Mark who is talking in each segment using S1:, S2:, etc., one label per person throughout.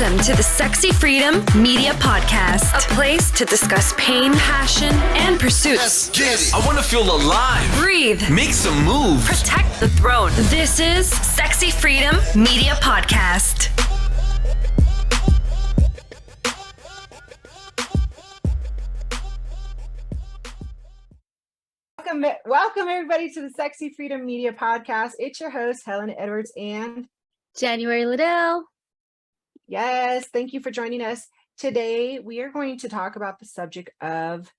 S1: Welcome to the Sexy Freedom Media Podcast, a place to discuss pain, passion, and pursuits.
S2: Let's get it. I want to feel alive.
S1: Breathe.
S2: Make some moves.
S1: Protect the throne. This is Sexy Freedom Media Podcast.
S3: Welcome everybody to the Sexy Freedom Media Podcast. It's your host, Helen Edwards and
S4: January Liddell.
S3: Yes, thank you for joining us. Today, we are going to talk about the subject of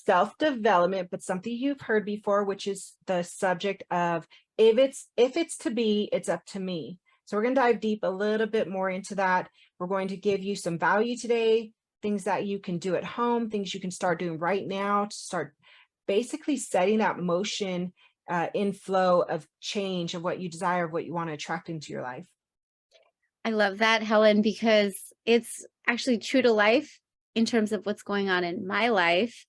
S3: self-development, but something you've heard before, which is the subject of if it's to be, it's up to me. So we're going to dive deep a little bit more into that. We're going to give you some value today, things that you can do at home, things you can start doing right now to start basically setting that motion in flow of change of what you desire, of what you want to attract into your life.
S4: I love that, Helen, because it's actually true to life in terms of what's going on in my life.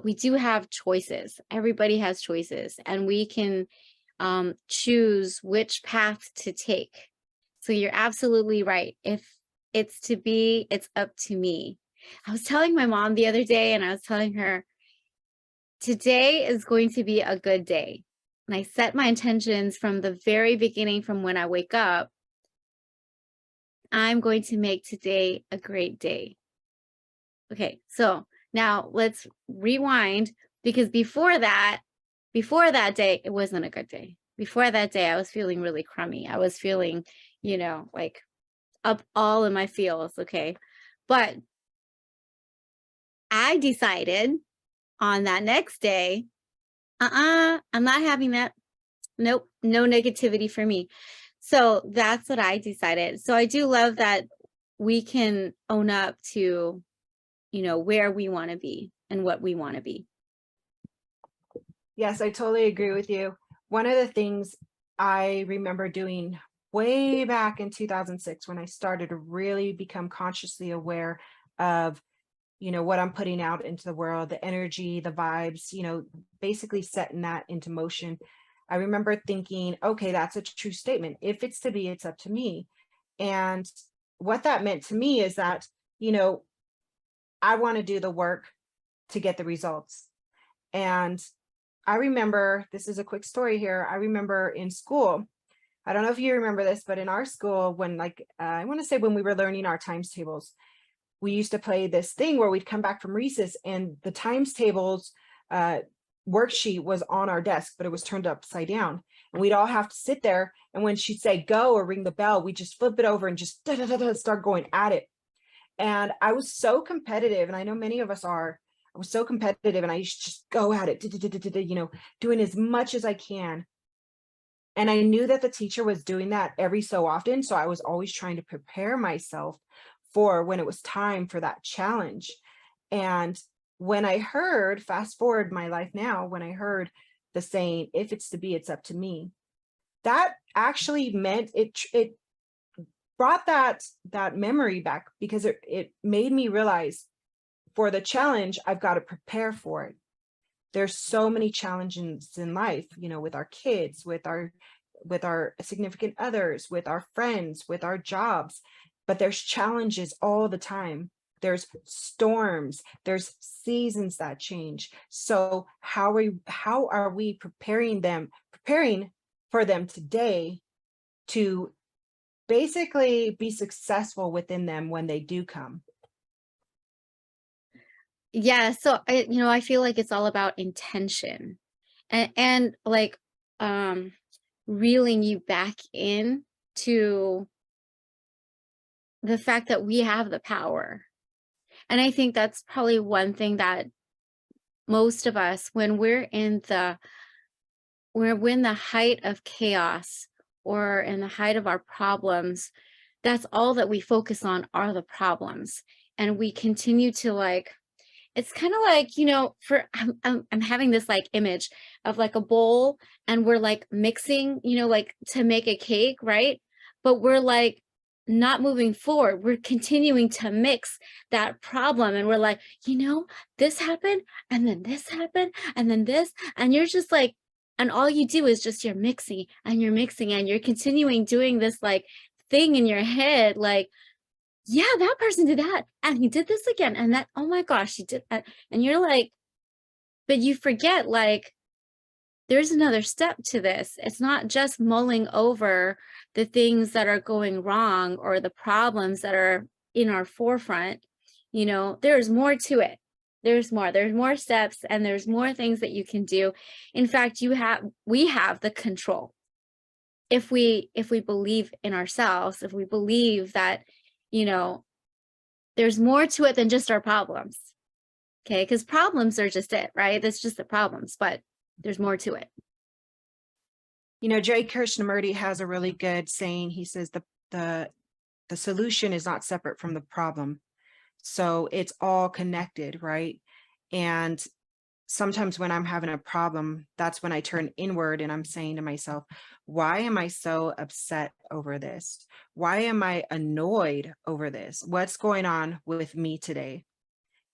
S4: We do have choices. Everybody has choices, and we can choose which path to take. So you're absolutely right. If it's to be, it's up to me. I was telling my mom the other day, and I was telling her, today is going to be a good day. And I set my intentions from the very beginning, from when I wake up. I'm going to make today a great day. Okay, so now let's rewind, because before that day, it wasn't a good day. Before that day, I was feeling really crummy. I was feeling, like up all in my feels, okay? But I decided on that next day, I'm not having that. Nope, no negativity for me. So that's what I decided. So I do love that we can own up to, where we want to be and what we want to be.
S3: Yes, I totally agree with you. One of the things I remember doing way back in 2006, when I started to really become consciously aware of what I'm putting out into the world, the energy, the vibes, basically setting that into motion. I remember thinking, okay, that's a true statement. If it's to be, it's up to me. And what that meant to me is that, I want to do the work to get the results. And I remember, this is a quick story here. I remember in school, I don't know if you remember this, but in our school, when I want to say when we were learning our times tables, we used to play this thing where we'd come back from recess and the times tables worksheet was on our desk, but it was turned upside down. And we'd all have to sit there. And when she'd say go or ring the bell, we just flip it over and just start going at it. And I was so competitive. And I know many of us are. I was so competitive and I used to just go at it, doing as much as I can. And I knew that the teacher was doing that every so often. So I was always trying to prepare myself for when it was time for that challenge. And when I heard, fast forward my life now, when I heard the saying, if it's to be, it's up to me, that actually meant it brought that memory back, because it made me realize for the challenge, I've got to prepare for it. There's so many challenges in life, with our kids, with our significant others, with our friends, with our jobs, but there's challenges all the time. There's storms, there's seasons that change. So how are we preparing for them today to basically be successful within them when they do come?
S4: Yeah, so I feel like it's all about intention and reeling you back in to the fact that we have the power. And I think that's probably one thing that most of us, when we're in the height of chaos or in the height of our problems, that's all that we focus on are the problems. And we continue to it's kind of like, I'm having this image of a bowl, and we're mixing, to make a cake, right? But we're not moving forward. We're continuing to mix that problem, and we're this happened, and then this happened, and then this, and you're just and all you do is just you're mixing and you're continuing doing this thing in your head, yeah, that person did that. And he did this again. And that, oh my gosh, he did that. And you're like, but you forget, like, there's another step to this. It's not just mulling over the things that are going wrong or the problems that are in our forefront. There's more to it. There's more steps, and there's more things that you can do. In fact, we have the control. If we believe in ourselves, if we believe that, there's more to it than just our problems. Okay. Because problems are just it, right? That's just the problems, but there's more to it.
S3: Jay Krishnamurti has a really good saying. He says the solution is not separate from the problem. So it's all connected, right? And sometimes when I'm having a problem, that's when I turn inward and I'm saying to myself, why am I so upset over this? Why am I annoyed over this? What's going on with me today?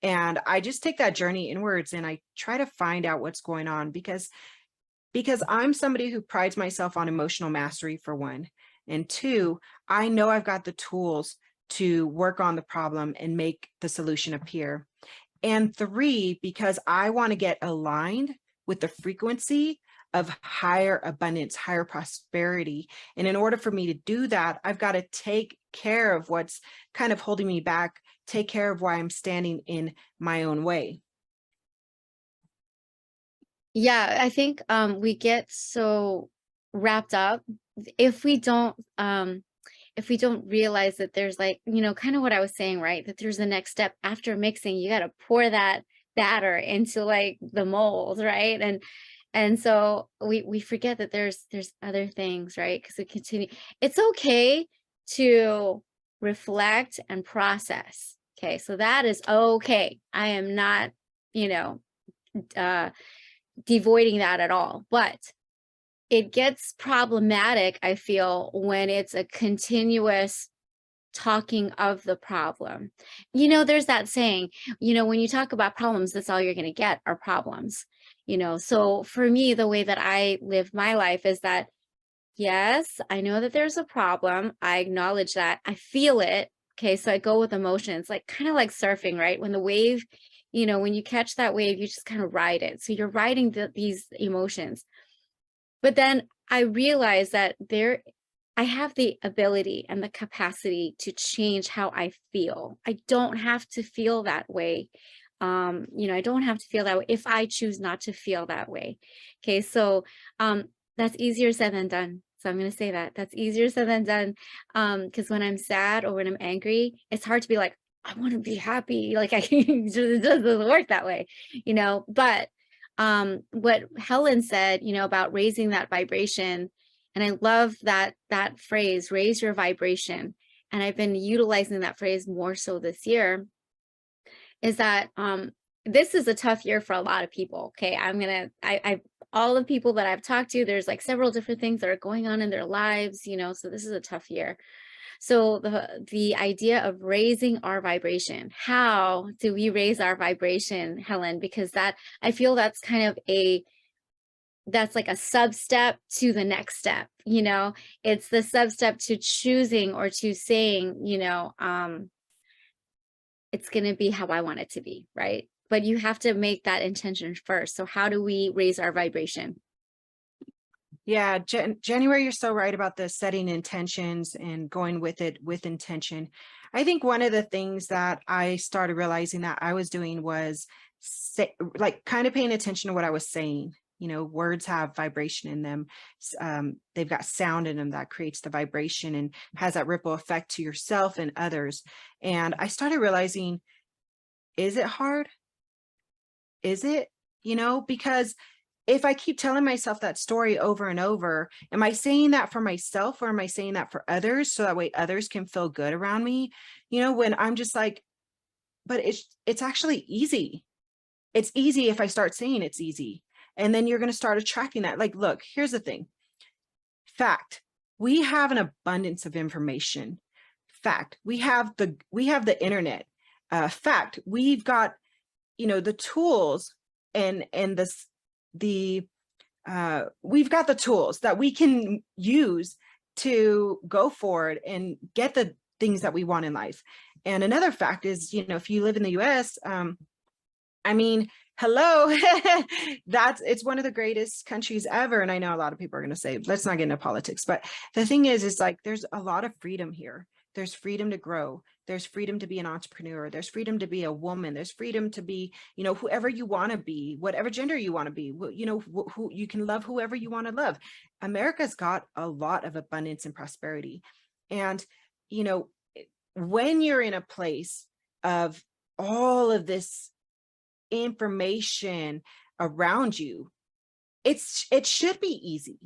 S3: And I just take that journey inwards and I try to find out what's going on, because I'm somebody who prides myself on emotional mastery, for one. And two, I know I've got the tools to work on the problem and make the solution appear. And three, because I want to get aligned with the frequency of higher abundance, higher prosperity. And in order for me to do that, I've got to take care of what's kind of holding me back, take care of why I'm standing in my own way.
S4: Yeah, I think we get so wrapped up if we don't realize that there's, like, kind of what I was saying, right? That there's the next step after mixing. You got to pour that batter into, like, the mold, right? And so we forget that there's other things, right? Because we continue. It's okay to reflect and process. Okay, so that is okay. I am not, devoiding that at all, but it gets problematic, I feel, when it's a continuous talking of the problem. There's that saying, when you talk about problems, that's all you're going to get are problems. So for me, the way that I live my life is that, yes, I know that there's a problem. I acknowledge that. I feel it. Okay, so I go with emotions, like kind of like surfing, right? When the wave, when you catch that wave, you just kind of ride it. So you're riding these emotions. But then I realize that I have the ability and the capacity to change how I feel. I don't have to feel that way. I don't have to feel that way if I choose not to feel that way. Okay, so that's easier said than done. So I'm going to say that's easier said than done. Because when I'm sad or when I'm angry, it's hard to be like, I want to be happy. Like, it just doesn't work that way, but what Helen said, about raising that vibration. And I love that phrase, raise your vibration. And I've been utilizing that phrase more so this year, is that this is a tough year for a lot of people. Okay. All the people that I've talked to, there's like several different things that are going on in their lives, so this is a tough year. So the idea of raising our vibration, how do we raise our vibration, Helen? Because I feel that's kind of that's like a sub-step to the next step, it's the sub-step to choosing or to saying, it's going to be how I want it to be, right? But you have to make that intention first. So how do we raise our vibration?
S3: Yeah, January, you're so right about the setting intentions and going with it with intention. I think one of the things that I started realizing that I was doing was kind of paying attention to what I was saying. Words have vibration in them. They've got sound in them that creates the vibration and has that ripple effect to yourself and others. And I started realizing, is it hard? Is it, because if I keep telling myself that story over and over, am I saying that for myself or am I saying that for others? So that way others can feel good around me, when I'm just like, but it's actually easy. It's easy if I start saying it's easy. And then you're going to start attracting that. Like, look, here's the thing. Fact, we have an abundance of information. Fact, we have the internet. Fact, we've got, the tools and we've got the tools that we can use to go forward and get the things that we want in life. And another fact is, you know, if you live in the US, I mean, hello, it's one of the greatest countries ever. And I know a lot of people are going to say, let's not get into politics. But the thing is like, there's a lot of freedom here. There's freedom to grow. There's freedom to be an entrepreneur. There's freedom to be a woman. There's freedom to be, you know, whoever you want to be, whatever gender you want to be, you know, who you can love whoever you want to love. America's got a lot of abundance and prosperity. And, you know, when you're in a place of all of this information around you, it should be easy.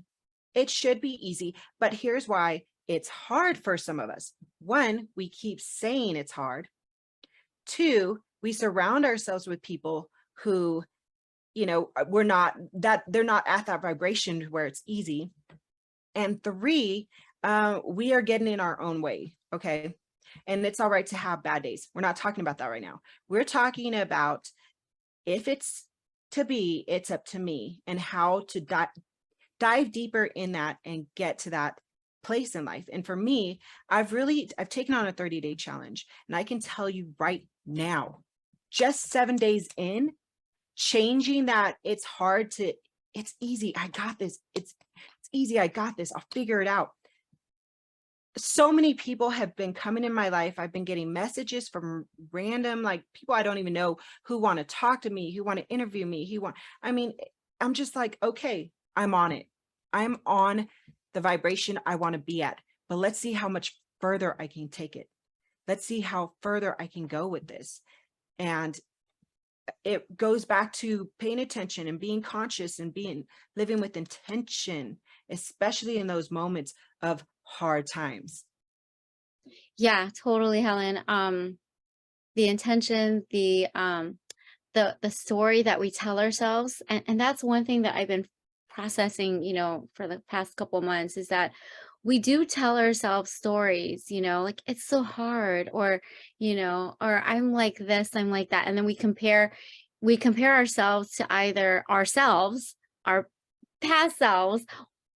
S3: It should be easy. But here's why it's hard for some of us. One, we keep saying it's hard. Two, we surround ourselves with people who, you know, they're not at that vibration where it's easy. And three, we are getting in our own way. Okay. And it's all right to have bad days. We're not talking about that right now. We're talking about, if it's to be, it's up to me, and how to dive deeper in that and get to that place in life. And for me, I've taken on a 30-day challenge, and I can tell you right now, just 7 days in, changing that, it's easy. I got this. It's easy. I got this. I'll figure it out. So many people have been coming in my life. I've been getting messages from random, like, people I don't even know, who want to talk to me, who want to interview me, I'm just like, okay, I'm on it. I'm on the vibration I want to be at, but let's see how much further I can take it. Let's see how further I can go with this. And it goes back to paying attention and being conscious and living with intention, especially in those moments of hard times.
S4: Yeah, totally, Helen. The intention, the story that we tell ourselves, and that's one thing that I've been processing, you know, for the past couple of months, is that we do tell ourselves stories, you know, like, it's so hard, or, you know, or I'm like this, I'm like that. And then we compare ourselves to either ourselves, our past selves,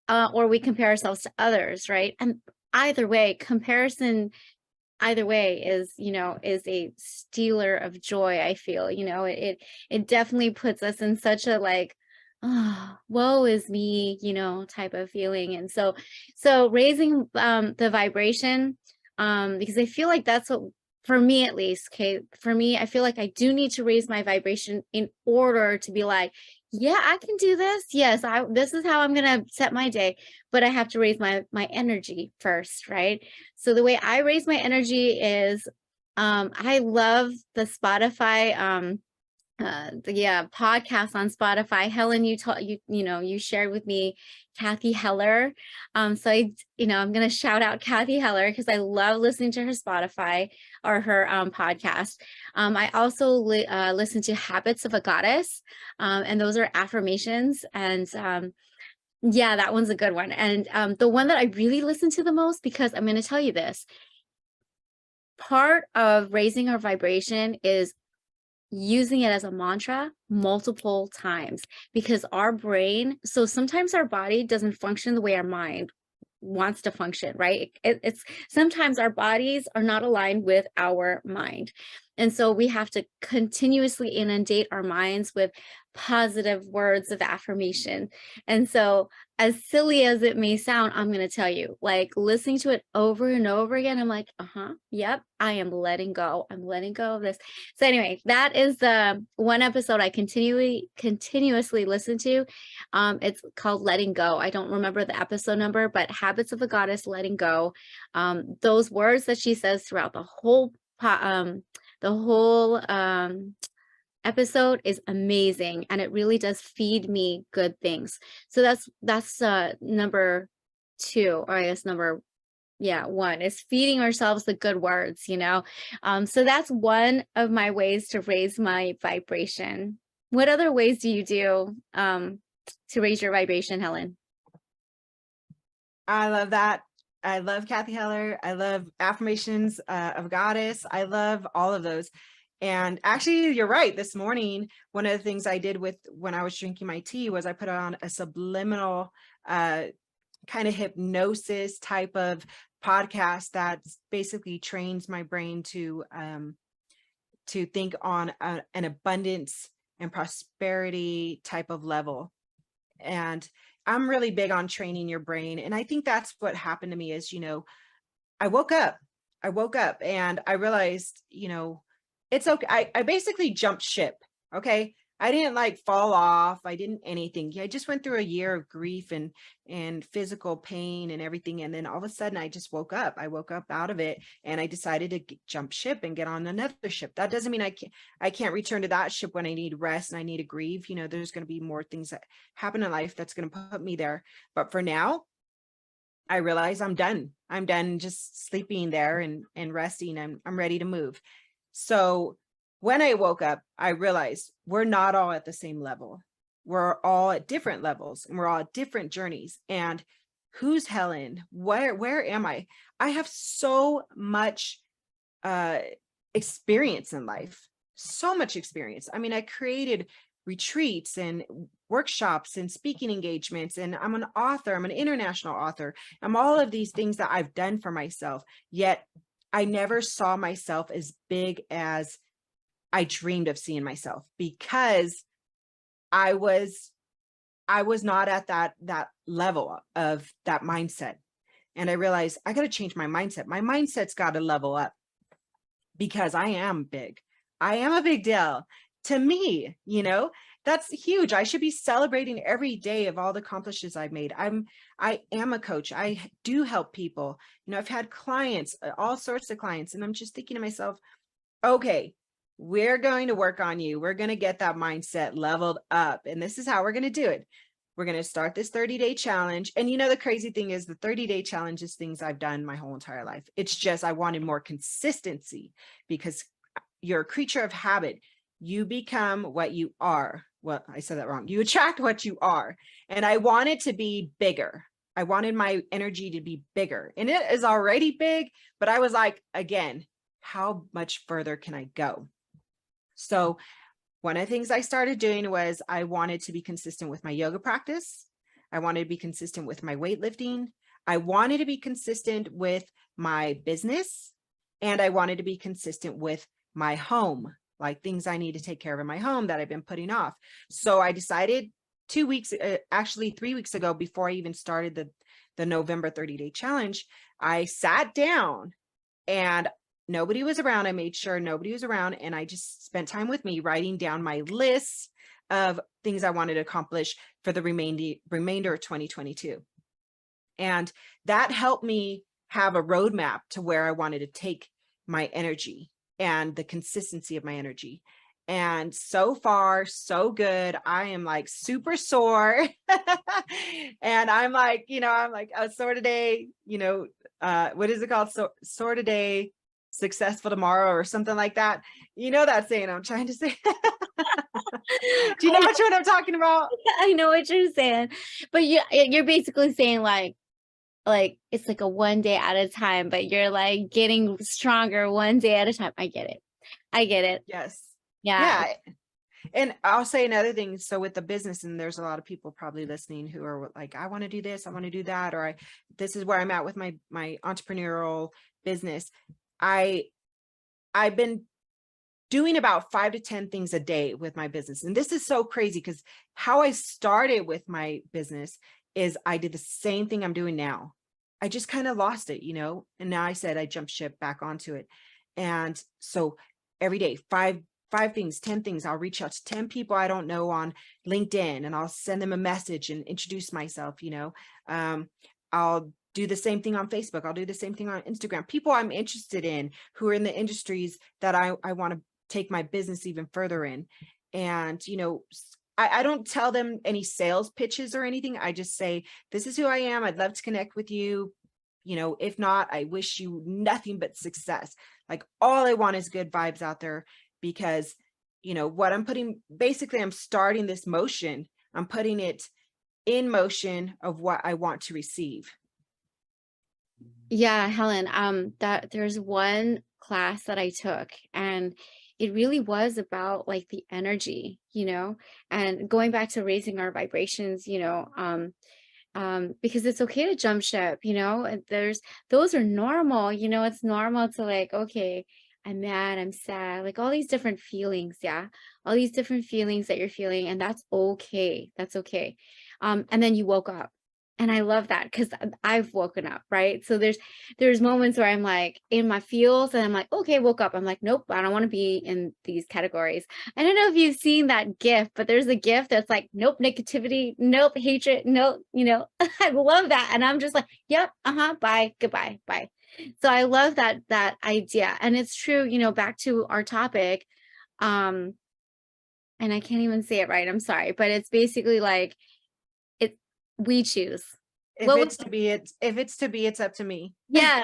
S4: or we compare ourselves to others, right? And either way, comparison, either way is, you know, is a stealer of joy. I feel, you know, it definitely puts us in such a, like, oh, woe is me, you know, type of feeling. And so raising the vibration, because I feel like that's what, for me at least, okay, for me, I feel like I do need to raise my vibration in order to be like, yeah, I can do this. Yes, this is how I'm gonna set my day, but I have to raise my energy first, right? So the way I raise my energy is, I love the Spotify podcast on Spotify. Helen, you shared with me Kathy Heller. So I'm going to shout out Kathy Heller because I love listening to her Spotify or her podcast. I also listen to Habits of a Goddess, and those are affirmations. And yeah, that one's a good one. And the one that I really listen to the most, because I'm going to tell you this, part of raising our vibration is using it as a mantra multiple times, because our brain, so sometimes our body doesn't function the way our mind wants to function, right? It's sometimes our bodies are not aligned with our mind. And so we have to continuously inundate our minds with positive words of affirmation. And so, as silly as it may sound, I'm going to tell you, like, listening to it over and over again, I'm like, yep, I am letting go. I'm letting go of this. So anyway, that is the one episode I continuously listen to. It's called Letting Go. I don't remember the episode number, but Habits of a Goddess, Letting Go. Those words that she says throughout the whole episode is amazing, and it really does feed me good things. So that's number 2, or I guess number 1 is feeding ourselves the good words, you know. So that's one of my ways to raise my vibration. What other ways do you do to raise your vibration, Helen?
S3: I love that. I love Kathy Heller. I love affirmations of Goddess. I love all of those. And actually, you're right. This morning, one of the things I did when I was drinking my tea was I put on a subliminal kind of hypnosis type of podcast that basically trains my brain to think on an abundance and prosperity type of level. And I'm really big on training your brain. And I think that's what happened to me is, I woke up and I realized, it's okay. I basically jumped ship. Okay. I didn't like fall off. I didn't anything. I just went through a year of grief and physical pain and everything. And then all of a sudden I just woke up. I woke up out of it and I decided to jump ship and get on another ship. That doesn't mean I can't return to that ship when I need rest and I need to grieve. There's going to be more things that happen in life that's going to put me there. But for now, I realize I'm done. I'm done just sleeping there and resting. I'm ready to move. So when I woke up, I realized we're not all at the same level. We're all at different levels and we're all at different journeys. And who's Helen? Where am I? I have so much experience in life, so much experience. I mean, I created retreats and workshops and speaking engagements, and I'm an author. I'm an international author. I'm all of these things that I've done for myself, yet I never saw myself as big as I dreamed of seeing myself, because I was not at that level of that mindset. And I realized I got to change my mindset. My mindset's got to level up, because I am big. I am a big deal. To me, that's huge. I should be celebrating every day of all the accomplishments I've made. I am a coach. I do help people. I've had clients, all sorts of clients, and I'm just thinking to myself, okay, we're going to work on you. We're going to get that mindset leveled up. And this is how we're going to do it. We're going to start this 30-day challenge. And the crazy thing is the 30-day challenge is things I've done my whole entire life. It's just, I wanted more consistency, because you're a creature of habit. You become what you are. Well, I said that wrong. You attract what you are. And I wanted to be bigger. I wanted my energy to be bigger, and it is already big, but I was like, again, how much further can I go? So one of the things I started doing was I wanted to be consistent with my yoga practice. I wanted to be consistent with my weightlifting. I wanted to be consistent with my business, and I wanted to be consistent with my home, like things I need to take care of in my home that I've been putting off. So I decided 3 weeks ago, before I even started the November 30-day challenge, I sat down and nobody was around. I made sure nobody was around, and I just spent time with me writing down my list of things I wanted to accomplish for the remainder of 2022. And that helped me have a roadmap to where I wanted to take my energy and the consistency of my energy. And so far, so good. I am like super sore. And I'm like, I'm like a sore today, what is it called? Sore today, successful tomorrow, or something like that. That saying I'm trying to say. Do you know which one I'm talking about?
S4: I know what you're saying, but you're basically saying like it's like a one day at a time, but you're like getting stronger one day at a time. I get it.
S3: Yes.
S4: Yeah.
S3: And I'll say another thing. So with the business, and there's a lot of people probably listening who are like, I want to do this, I want to do that, or this is where I'm at with my entrepreneurial business. I've been doing about 5 to 10 things a day with my business. And this is so crazy, because how I started with my business is I did the same thing I'm doing now. I just kind of lost it, and now I said I jumped ship back onto it. And so every day, five things, 10 things, I'll reach out to 10 people I don't know on LinkedIn, and I'll send them a message and introduce myself. I'll do the same thing on Facebook. I'll do the same thing on Instagram. People I'm interested in who are in the industries that I want to take my business even further in. And, I don't tell them any sales pitches or anything. I just say, this is who I am. I'd love to connect with you. If not, I wish you nothing but success. Like, all I want is good vibes out there, because, what I'm putting, basically I'm starting this motion. I'm putting it in motion of what I want to receive.
S4: Yeah, Helen, that there's one class that I took, and it really was about like the energy, and going back to raising our vibrations, because it's okay to jump ship, and those are normal, it's normal to like, okay, I'm mad, I'm sad, like all these different feelings, yeah, all these different feelings that you're feeling, and that's okay. That's okay. And then you woke up. And I love that because I've woken up, right? So there's moments where I'm like in my feels and I'm like, okay, woke up. I'm like, nope, I don't want to be in these categories. I don't know if you've seen that GIF, but there's a GIF that's like, nope, negativity, nope, hatred, nope, I love that. And I'm just like, yep, bye, goodbye, bye. So I love that idea. And it's true, back to our topic. And I can't even say it right. I'm sorry, but it's basically like we choose.
S3: If
S4: What was
S3: it's to be, it's up to me.
S4: Yeah,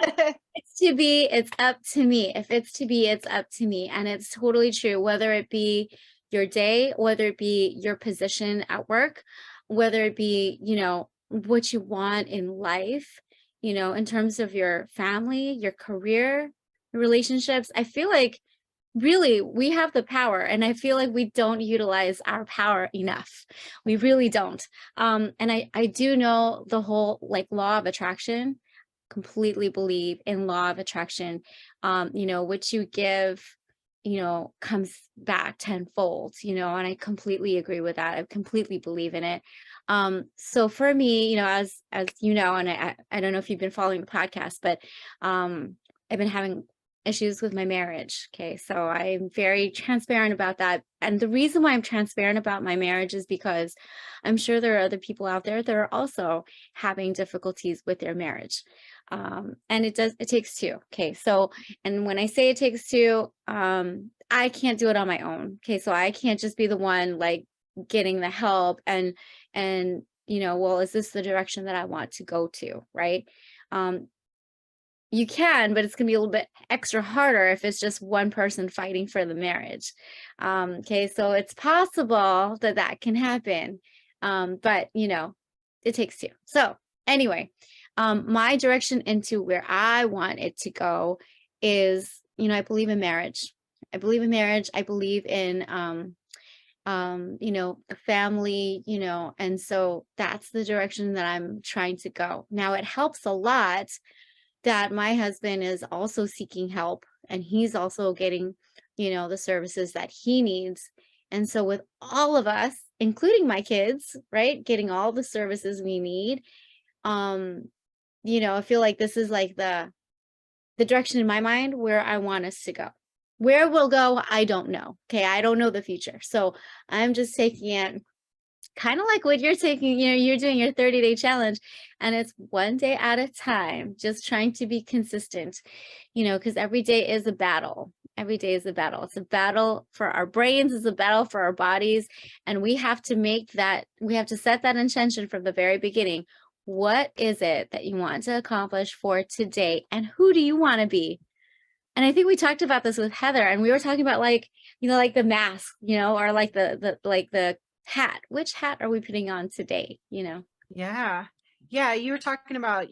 S4: it's to be, it's up to me. If it's to be, it's up to me. And it's totally true, whether it be your day, whether it be your position at work, whether it be, what you want in life, in terms of your family, your career, your relationships. I feel like really we have the power, and I feel like we don't utilize our power enough. We really don't. And I do know the whole like law of attraction, completely believe in law of attraction. What you give, comes back tenfold, and I completely agree with that. I completely believe in it. So for me, as and I don't know if you've been following the podcast, but I've been having issues with my marriage. Okay. So I'm very transparent about that. And the reason why I'm transparent about my marriage is because I'm sure there are other people out there that are also having difficulties with their marriage. And it takes two. Okay. So, and when I say it takes two, I can't do it on my own. Okay. So I can't just be the one like getting the help and, well, is this the direction that I want to go to? Right. You can, but it's going to be a little bit extra harder if it's just one person fighting for the marriage. Okay, so it's possible that can happen. But it takes two. So anyway, my direction into where I want it to go is, I believe in marriage. I believe in marriage. I believe in, the family, and so that's the direction that I'm trying to go. Now, it helps a lot that my husband is also seeking help, and he's also getting, the services that he needs. And so with all of us, including my kids, right, getting all the services we need, I feel like this is like the direction in my mind where I want us to go. Where we'll go, I don't know. Okay, I don't know the future. So I'm just taking it kind of like what you're taking, you're doing your 30-day challenge, and it's one day at a time, just trying to be consistent, because every day is a battle. Every day is a battle. It's a battle for our brains. It's a battle for our bodies. And we have to set that intention from the very beginning. What is it that you want to accomplish for today? And who do you want to be? And I think we talked about this with Heather, and we were talking about like the mask, or like the hat. Which hat are we putting on today?
S3: Yeah. You were talking about,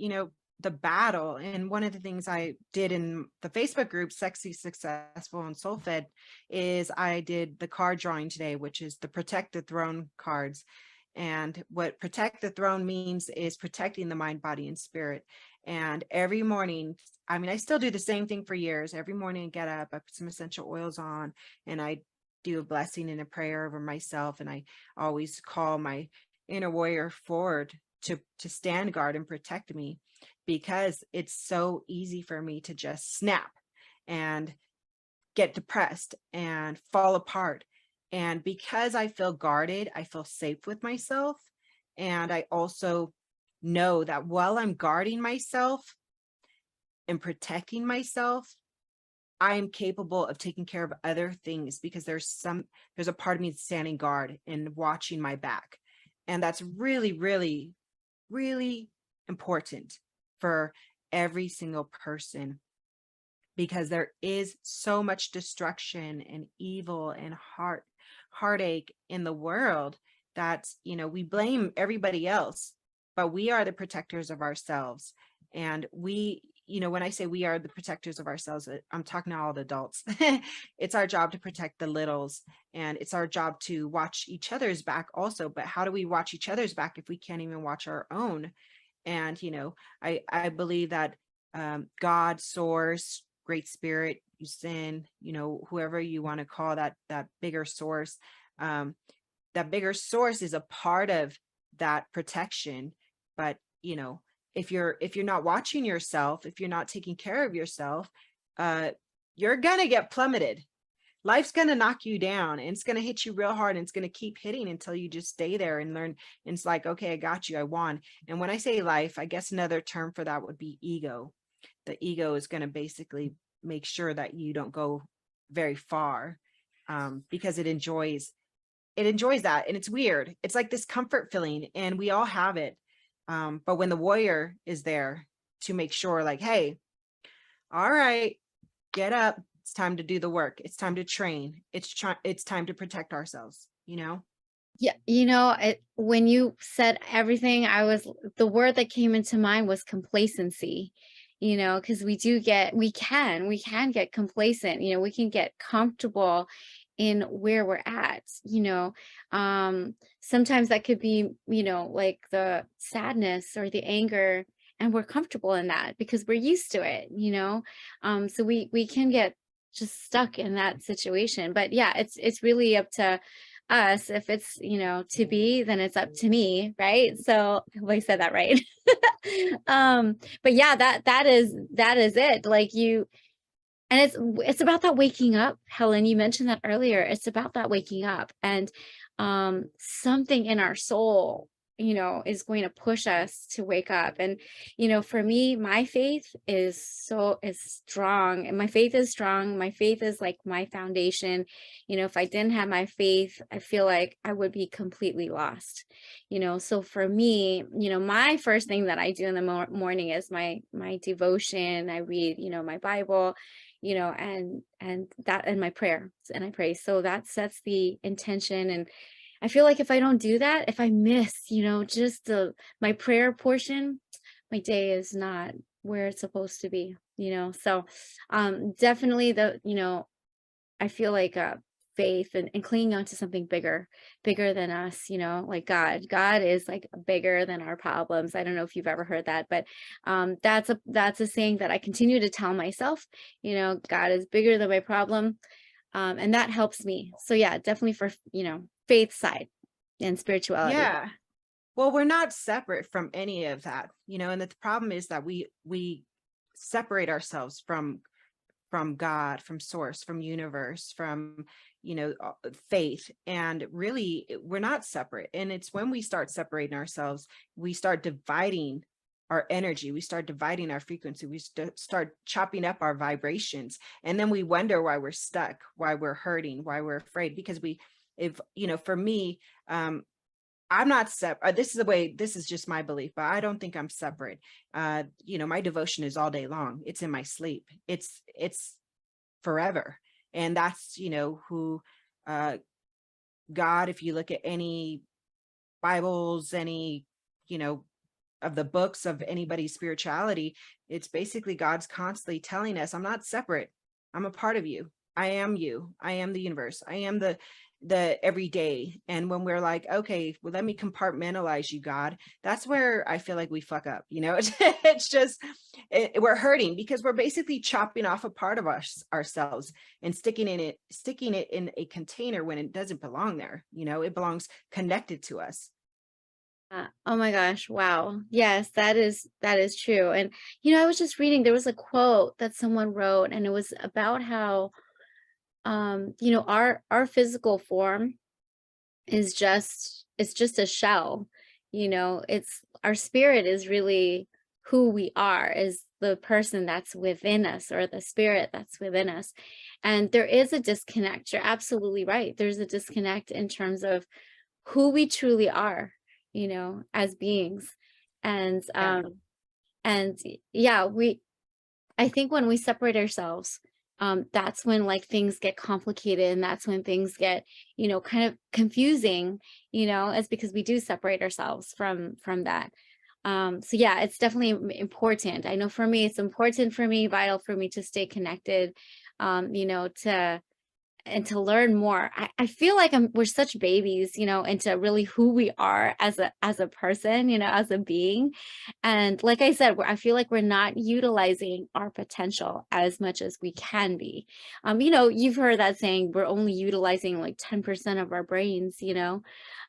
S3: the battle. And one of the things I did in the Facebook group, Sexy, Successful, and Soul Fed, is I did the card drawing today, which is the Protect the Throne cards. And what Protect the Throne means is protecting the mind, body, and spirit. And every morning, I still do the same thing for years. Every morning I get up, I put some essential oils on, and I do a blessing and a prayer over myself. And I always call my inner warrior forward to stand guard and protect me, because it's so easy for me to just snap and get depressed and fall apart. And because I feel guarded, I feel safe with myself. And I also know that while I'm guarding myself and protecting myself, I am capable of taking care of other things, because there's a part of me standing guard and watching my back. And that's really, really, really important for every single person, because there is so much destruction and evil and heartache in the world that, we blame everybody else, but we are the protectors of ourselves. And we, when I say we are the protectors of ourselves, I'm talking to all the adults. It's our job to protect the littles, and it's our job to watch each other's back also. But how do we watch each other's back if we can't even watch our own? And, I believe that God, source, great spirit, you sin, whoever you want to call that bigger source, that bigger source is a part of that protection. But, if you're not watching yourself, if you're not taking care of yourself, you're going to get plummeted. Life's going to knock you down, and it's going to hit you real hard, and it's going to keep hitting until you just stay there and learn. And it's like, okay, I got you, I won. And when I say life, I guess another term for that would be ego. The ego is going to basically make sure that you don't go very far, because it enjoys that. And it's weird. It's like this comfort feeling, and we all have it. But when the warrior is there to make sure, like, hey, all right, get up. It's time to do the work. It's time to train. It's time to protect ourselves,
S4: Yeah, when you said everything, the word that came into mind was complacency, because we can get complacent, we can get comfortable in where we're at. Sometimes that could be, like the sadness or the anger, and we're comfortable in that because we're used to it, so we can get just stuck in that situation. But yeah, it's really up to us. If it's, to be, then it's up to me, right? So I hope I said that right. But yeah, that is it. Like and it's about that waking up. Helen, you mentioned that earlier. It's about that waking up, and something in our soul, is going to push us to wake up. And for me, my faith is strong, and my faith is strong. My faith is like my foundation. If I didn't have my faith, I feel like I would be completely lost. So for me, my first thing that I do in the morning is my devotion. I read, my Bible, and that, and my prayer, and I pray. So that sets the intention. And I feel like if I don't do that, if I miss, just my prayer portion, my day is not where it's supposed to be, so definitely I feel like faith and clinging on to something bigger than us, like God is like bigger than our problems. I don't know if you've ever heard that, but that's a saying that I continue to tell myself. God is bigger than my problem, and that helps me. So yeah, definitely for faith side and spirituality.
S3: Yeah. Well, we're not separate from any of that, and the problem is that we separate ourselves from God, from source, from universe, from faith. And really, we're not separate. And it's when we start separating ourselves, we start dividing our energy, we start dividing our frequency, we start chopping up our vibrations, and then we wonder why we're stuck, why we're hurting, why we're afraid. Because for me, I'm not separate. This is just my belief, but I don't think I'm separate. My devotion is all day long. It's in my sleep. It's forever. And that's, who, God, if you look at any Bibles, any, of the books of anybody's spirituality, it's basically God's constantly telling us, I'm not separate. I'm a part of you. I am you. I am the universe. I am the everyday. And when we're like, okay, well, let me compartmentalize you, God, that's where I feel like we fuck up. It's just, we're hurting because we're basically chopping off a part of ourselves and sticking it in a container when it doesn't belong there. It belongs connected to us.
S4: Oh my gosh. Wow. Yes, that is true. And, I was just reading, there was a quote that someone wrote, and it was about how, our physical form it's just a shell. It's our spirit is really who we are, is the person that's within us, or the spirit that's within us. And there is a disconnect. You're absolutely right. There's a disconnect in terms of who we truly are, as beings. And and yeah, I think when we separate ourselves, that's when like things get complicated, and that's when things get, kind of confusing, it's because we do separate ourselves from that. So yeah, it's definitely important. I know for me, it's important for me, vital for me to stay connected, to learn more. I feel like we're such babies, into really who we are as a person, as a being. And like I said, I feel like we're not utilizing our potential as much as we can be. You've heard that saying, we're only utilizing like 10% of our brains,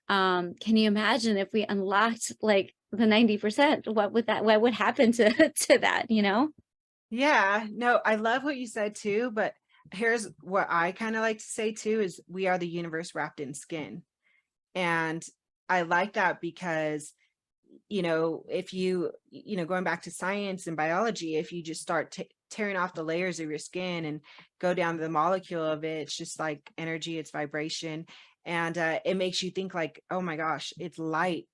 S4: can you imagine if we unlocked like the 90%? What would happen to to that,
S3: Yeah, no, I love what you said too, but here's what I kind of like to say too is we are the universe wrapped in skin. And I like that because, if going back to science and biology, if you just start tearing off the layers of your skin and go down to the molecule of it, it's just like energy, it's vibration. And it makes you think like, oh my gosh, it's light,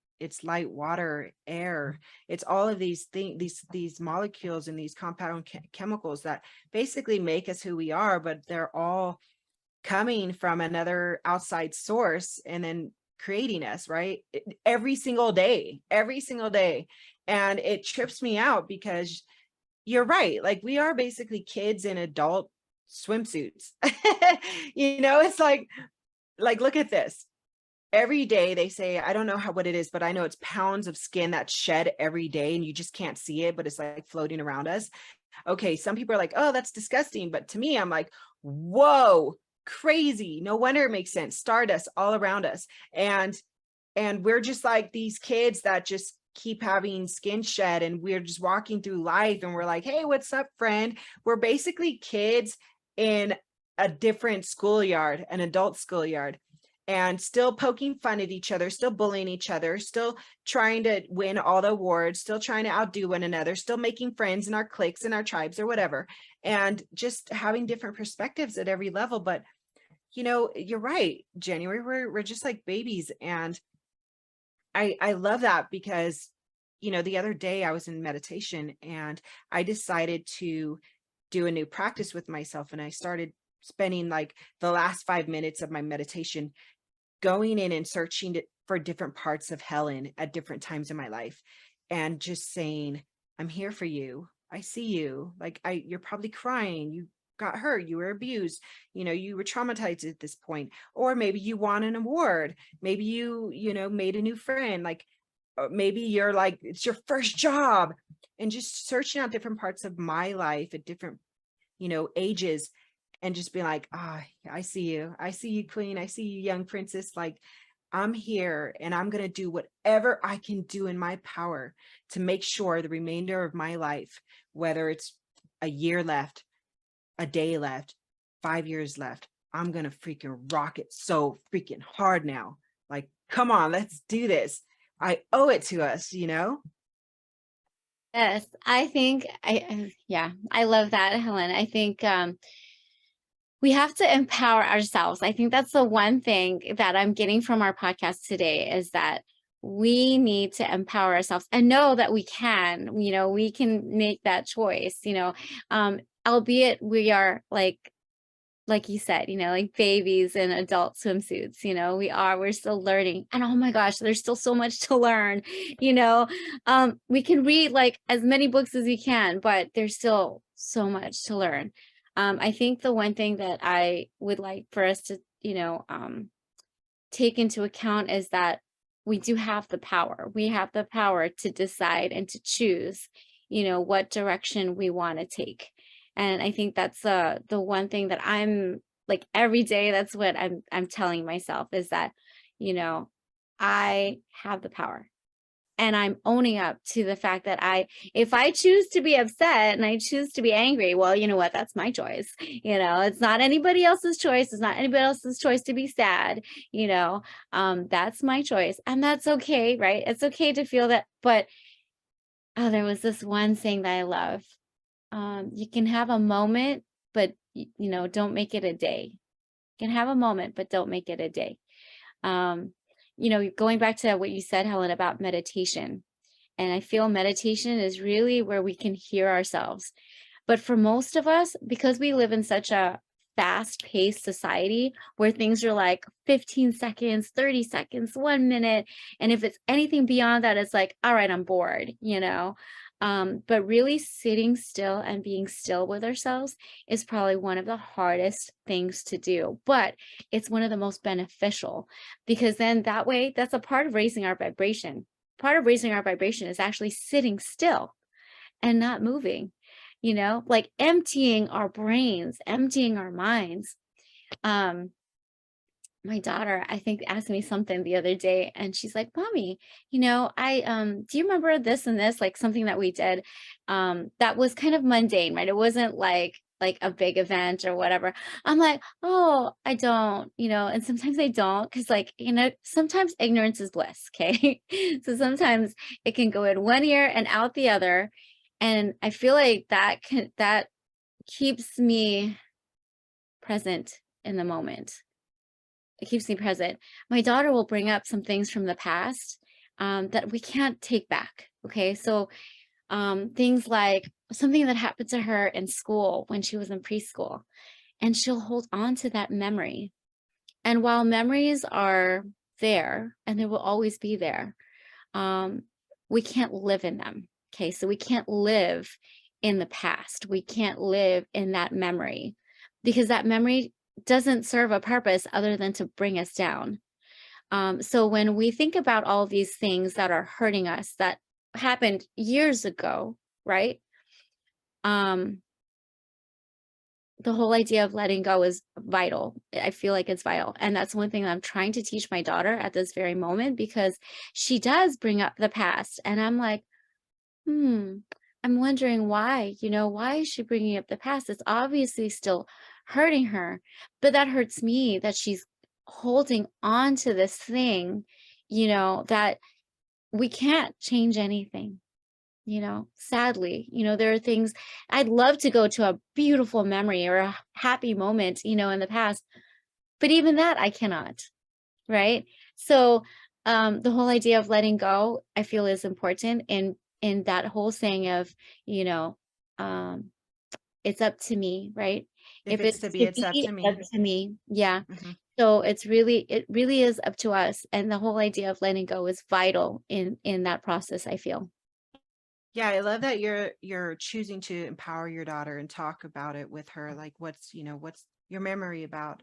S3: water, air. It's all of these things, these molecules and these compound chemicals that basically make us who we are, but they're all coming from another outside source and then creating us, right? Every single day. And it trips me out because you're right. Like we are basically kids in adult swimsuits. It's like look at this. Every day they say, I don't know what it is, but I know it's pounds of skin that's shed every day and you just can't see it, but it's like floating around us. Okay, some people are like, oh, that's disgusting. But to me, I'm like, whoa, crazy. No wonder it makes sense. Stardust all around us. And we're just like these kids that just keep having skin shed, and we're just walking through life and we're like, hey, what's up, friend? We're basically kids in a different schoolyard, an adult schoolyard, and still poking fun at each other, still bullying each other, still trying to win all the awards, still trying to outdo one another, still making friends in our cliques and our tribes or whatever, and just having different perspectives at every level. But you're right, January, we're just like babies. And I love that because the other day I was in meditation and I decided to do a new practice with myself, and I started spending like the last 5 minutes of my meditation going in and searching for different parts of Helen at different times in my life, and just saying, I'm here for you. I see you. Like you're probably crying. You got hurt. You were abused. You were traumatized at this point, or maybe you won an award. Maybe you made a new friend. Like maybe you're like, it's your first job, and just searching out different parts of my life at different, ages, and just be like, I see you, queen, I see you, young princess. Like I'm here, and I'm going to do whatever I can do in my power to make sure the remainder of my life, whether it's a year left, a day left, 5 years left, I'm going to freaking rock it so freaking hard now. Like, come on, let's do this. I owe it to us,
S4: Yes, I think I love that, Helen. I think we have to empower ourselves. I think that's the one thing that I'm getting from our podcast today, is that we need to empower ourselves and know that we can, we can make that choice, albeit we are like you said, like babies in adult swimsuits, we're still learning. And oh my gosh, there's still so much to learn, we can read like as many books as we can, but there's still so much to learn. I think the one thing that I would like for us to, take into account is that we do have the power. We have the power to decide and to choose, what direction we want to take. And I think that's the one thing that I'm like every day, that's what I'm telling myself, is that, I have the power. And I'm owning up to the fact that if I choose to be upset and I choose to be angry, well, you know what, that's my choice. It's not anybody else's choice. It's not anybody else's choice to be sad. That's my choice. And that's okay, right? It's okay to feel that. But there was this one saying that I love. You can have a moment, but don't make it a day. You can have a moment, but don't make it a day. Going back to what you said, Helen, about meditation. And I feel meditation is really where we can hear ourselves. But for most of us, because we live in such a fast-paced society where things are like 15 seconds, 30 seconds, 1 minute. And if it's anything beyond that, it's like, all right, I'm bored, but really sitting still and being still with ourselves is probably one of the hardest things to do, but it's one of the most beneficial, because then that way, that's a part of raising our vibration. Part of raising our vibration is actually sitting still and not moving, like emptying our brains, emptying our minds. My daughter, I think, asked me something the other day, and she's like, Mommy, I do you remember this and this, like something that we did that was kind of mundane, right? It wasn't like a big event or whatever. I'm like, oh, I don't, and sometimes I don't, because like, sometimes ignorance is bliss. Okay. So sometimes it can go in one ear and out the other. And I feel like that keeps me present in the moment. It keeps me present. My daughter will bring up some things from the past that we can't take back. Okay. So things like something that happened to her in school when she was in preschool, and she'll hold on to that memory. And while memories are there and they will always be there, we can't live in them. Okay. So we can't live in the past. We can't live in that memory, because that memory doesn't serve a purpose other than to bring us down. So when we think about all these things that are hurting us that happened years ago, right? The whole idea of letting go is vital. I feel like it's vital. And that's one thing that I'm trying to teach my daughter at this very moment, because she does bring up the past. And I'm like, I'm wondering why, why is she bringing up the past? It's obviously still hurting her, but that hurts me that she's holding on to this thing, that we can't change anything, sadly. There are things I'd love to go to a beautiful memory or a happy moment, in the past, but even that I cannot, right? So the whole idea of letting go, I feel, is important in that whole saying of, it's up to me, right?
S3: If it's to be, it's up to
S4: It's
S3: me.
S4: up to me. Yeah.
S3: Mhm.
S4: So it really is up to us. And the whole idea of letting go is vital in that process, I feel.
S3: Yeah, I love that you're choosing to empower your daughter and talk about it with her. Like, what's your memory about?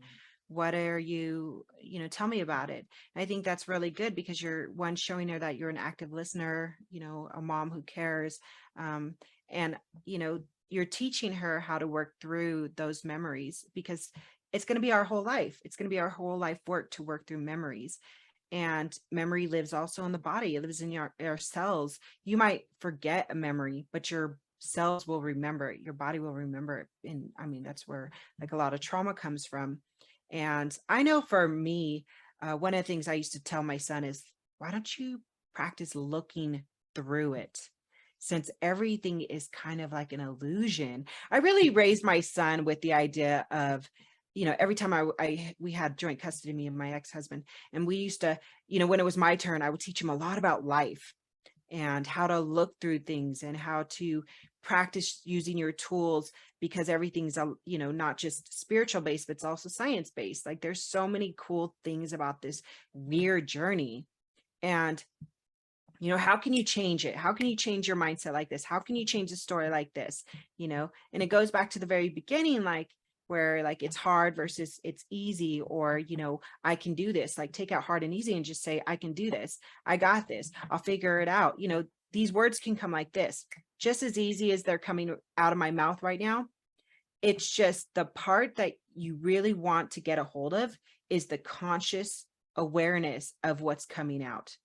S3: What are you, tell me about it. I think that's really good, because you're showing her that you're an active listener, a mom who cares. And, you're teaching her how to work through those memories, because it's going to be our whole life. It's going to be our whole life work to work through memories. And memory lives also in the body. It lives in our cells. You might forget a memory, but your cells will remember it. Your body will remember it. And I mean, that's where like a lot of trauma comes from. And I know for me, one of the things I used to tell my son is, why don't you practice looking through it? Since everything is kind of like an illusion. I really raised my son with the idea of, every time we had joint custody, me and my ex-husband, and we used to, when it was my turn, I would teach him a lot about life and how to look through things and how to practice using your tools, because everything's, not just spiritual based, but it's also science based. Like, there's so many cool things about this weird journey. And how can you change it? How can you change your mindset like this? How can you change a story like this? And it goes back to the very beginning, like, where like it's hard versus it's easy, or, I can do this. Like, take out hard and easy and just say, I can do this. I got this. I'll figure it out. These words can come like this, just as easy as they're coming out of my mouth right now. It's just the part that you really want to get a hold of is the conscious awareness of what's coming out.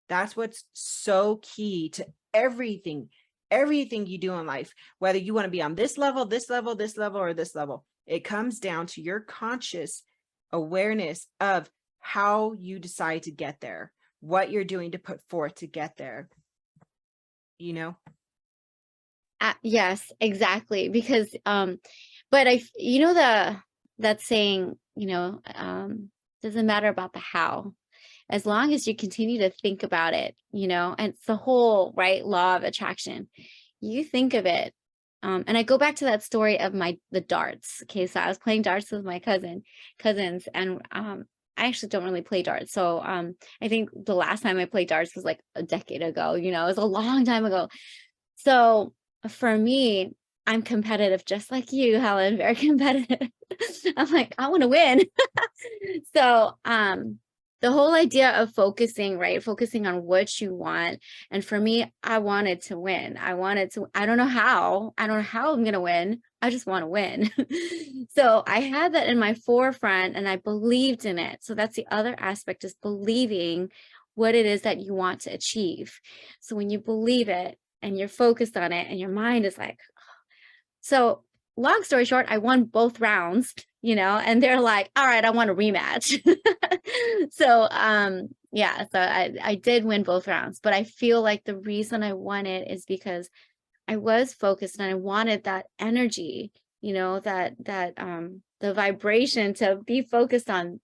S3: That's what's so key to everything you do in life, whether you want to be on this level, this level, this level, or this level. It comes down to your conscious awareness of how you decide to get there, what you're doing to put forth to get there.
S4: Yes, exactly. Because, but that saying, doesn't matter about the how, as long as you continue to think about it, and it's the whole, right, law of attraction. You think of it, And I go back to that story of the darts. Okay, so I was playing darts with my cousins, and I actually don't really play darts. So I think the last time I played darts was like a decade ago. You know, it was a long time ago. So for me, I'm competitive, just like you, Helen, very competitive. I'm like, I want to win. So the whole idea of focusing, right? Focusing on what you want. And for me, I wanted to win. I don't know how I'm going to win. I just want to win. So I had that in my forefront and I believed in it. So that's the other aspect, is believing what it is that you want to achieve. So when you believe it and you're focused on it and your mind is like, so long story short, I won both rounds, and they're like, all right, I want a rematch. So, yeah, so I did win both rounds, but I feel like the reason I won it is because I was focused and I wanted that energy, the vibration to be focused on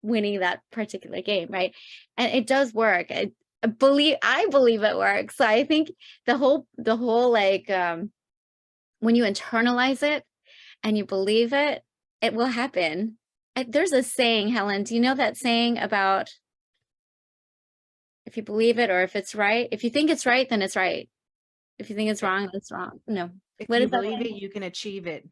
S4: winning that particular game. Right. And it does work. I believe it works. So I think the whole like, when you internalize it and you believe it, it will happen. There's a saying, Helen, do you know that saying about if you believe it, or if it's right, if you think it's right, then it's right. If you think it's wrong, it's wrong. No.
S3: If
S4: What
S3: you
S4: is that
S3: believe
S4: saying?
S3: it, you can achieve it.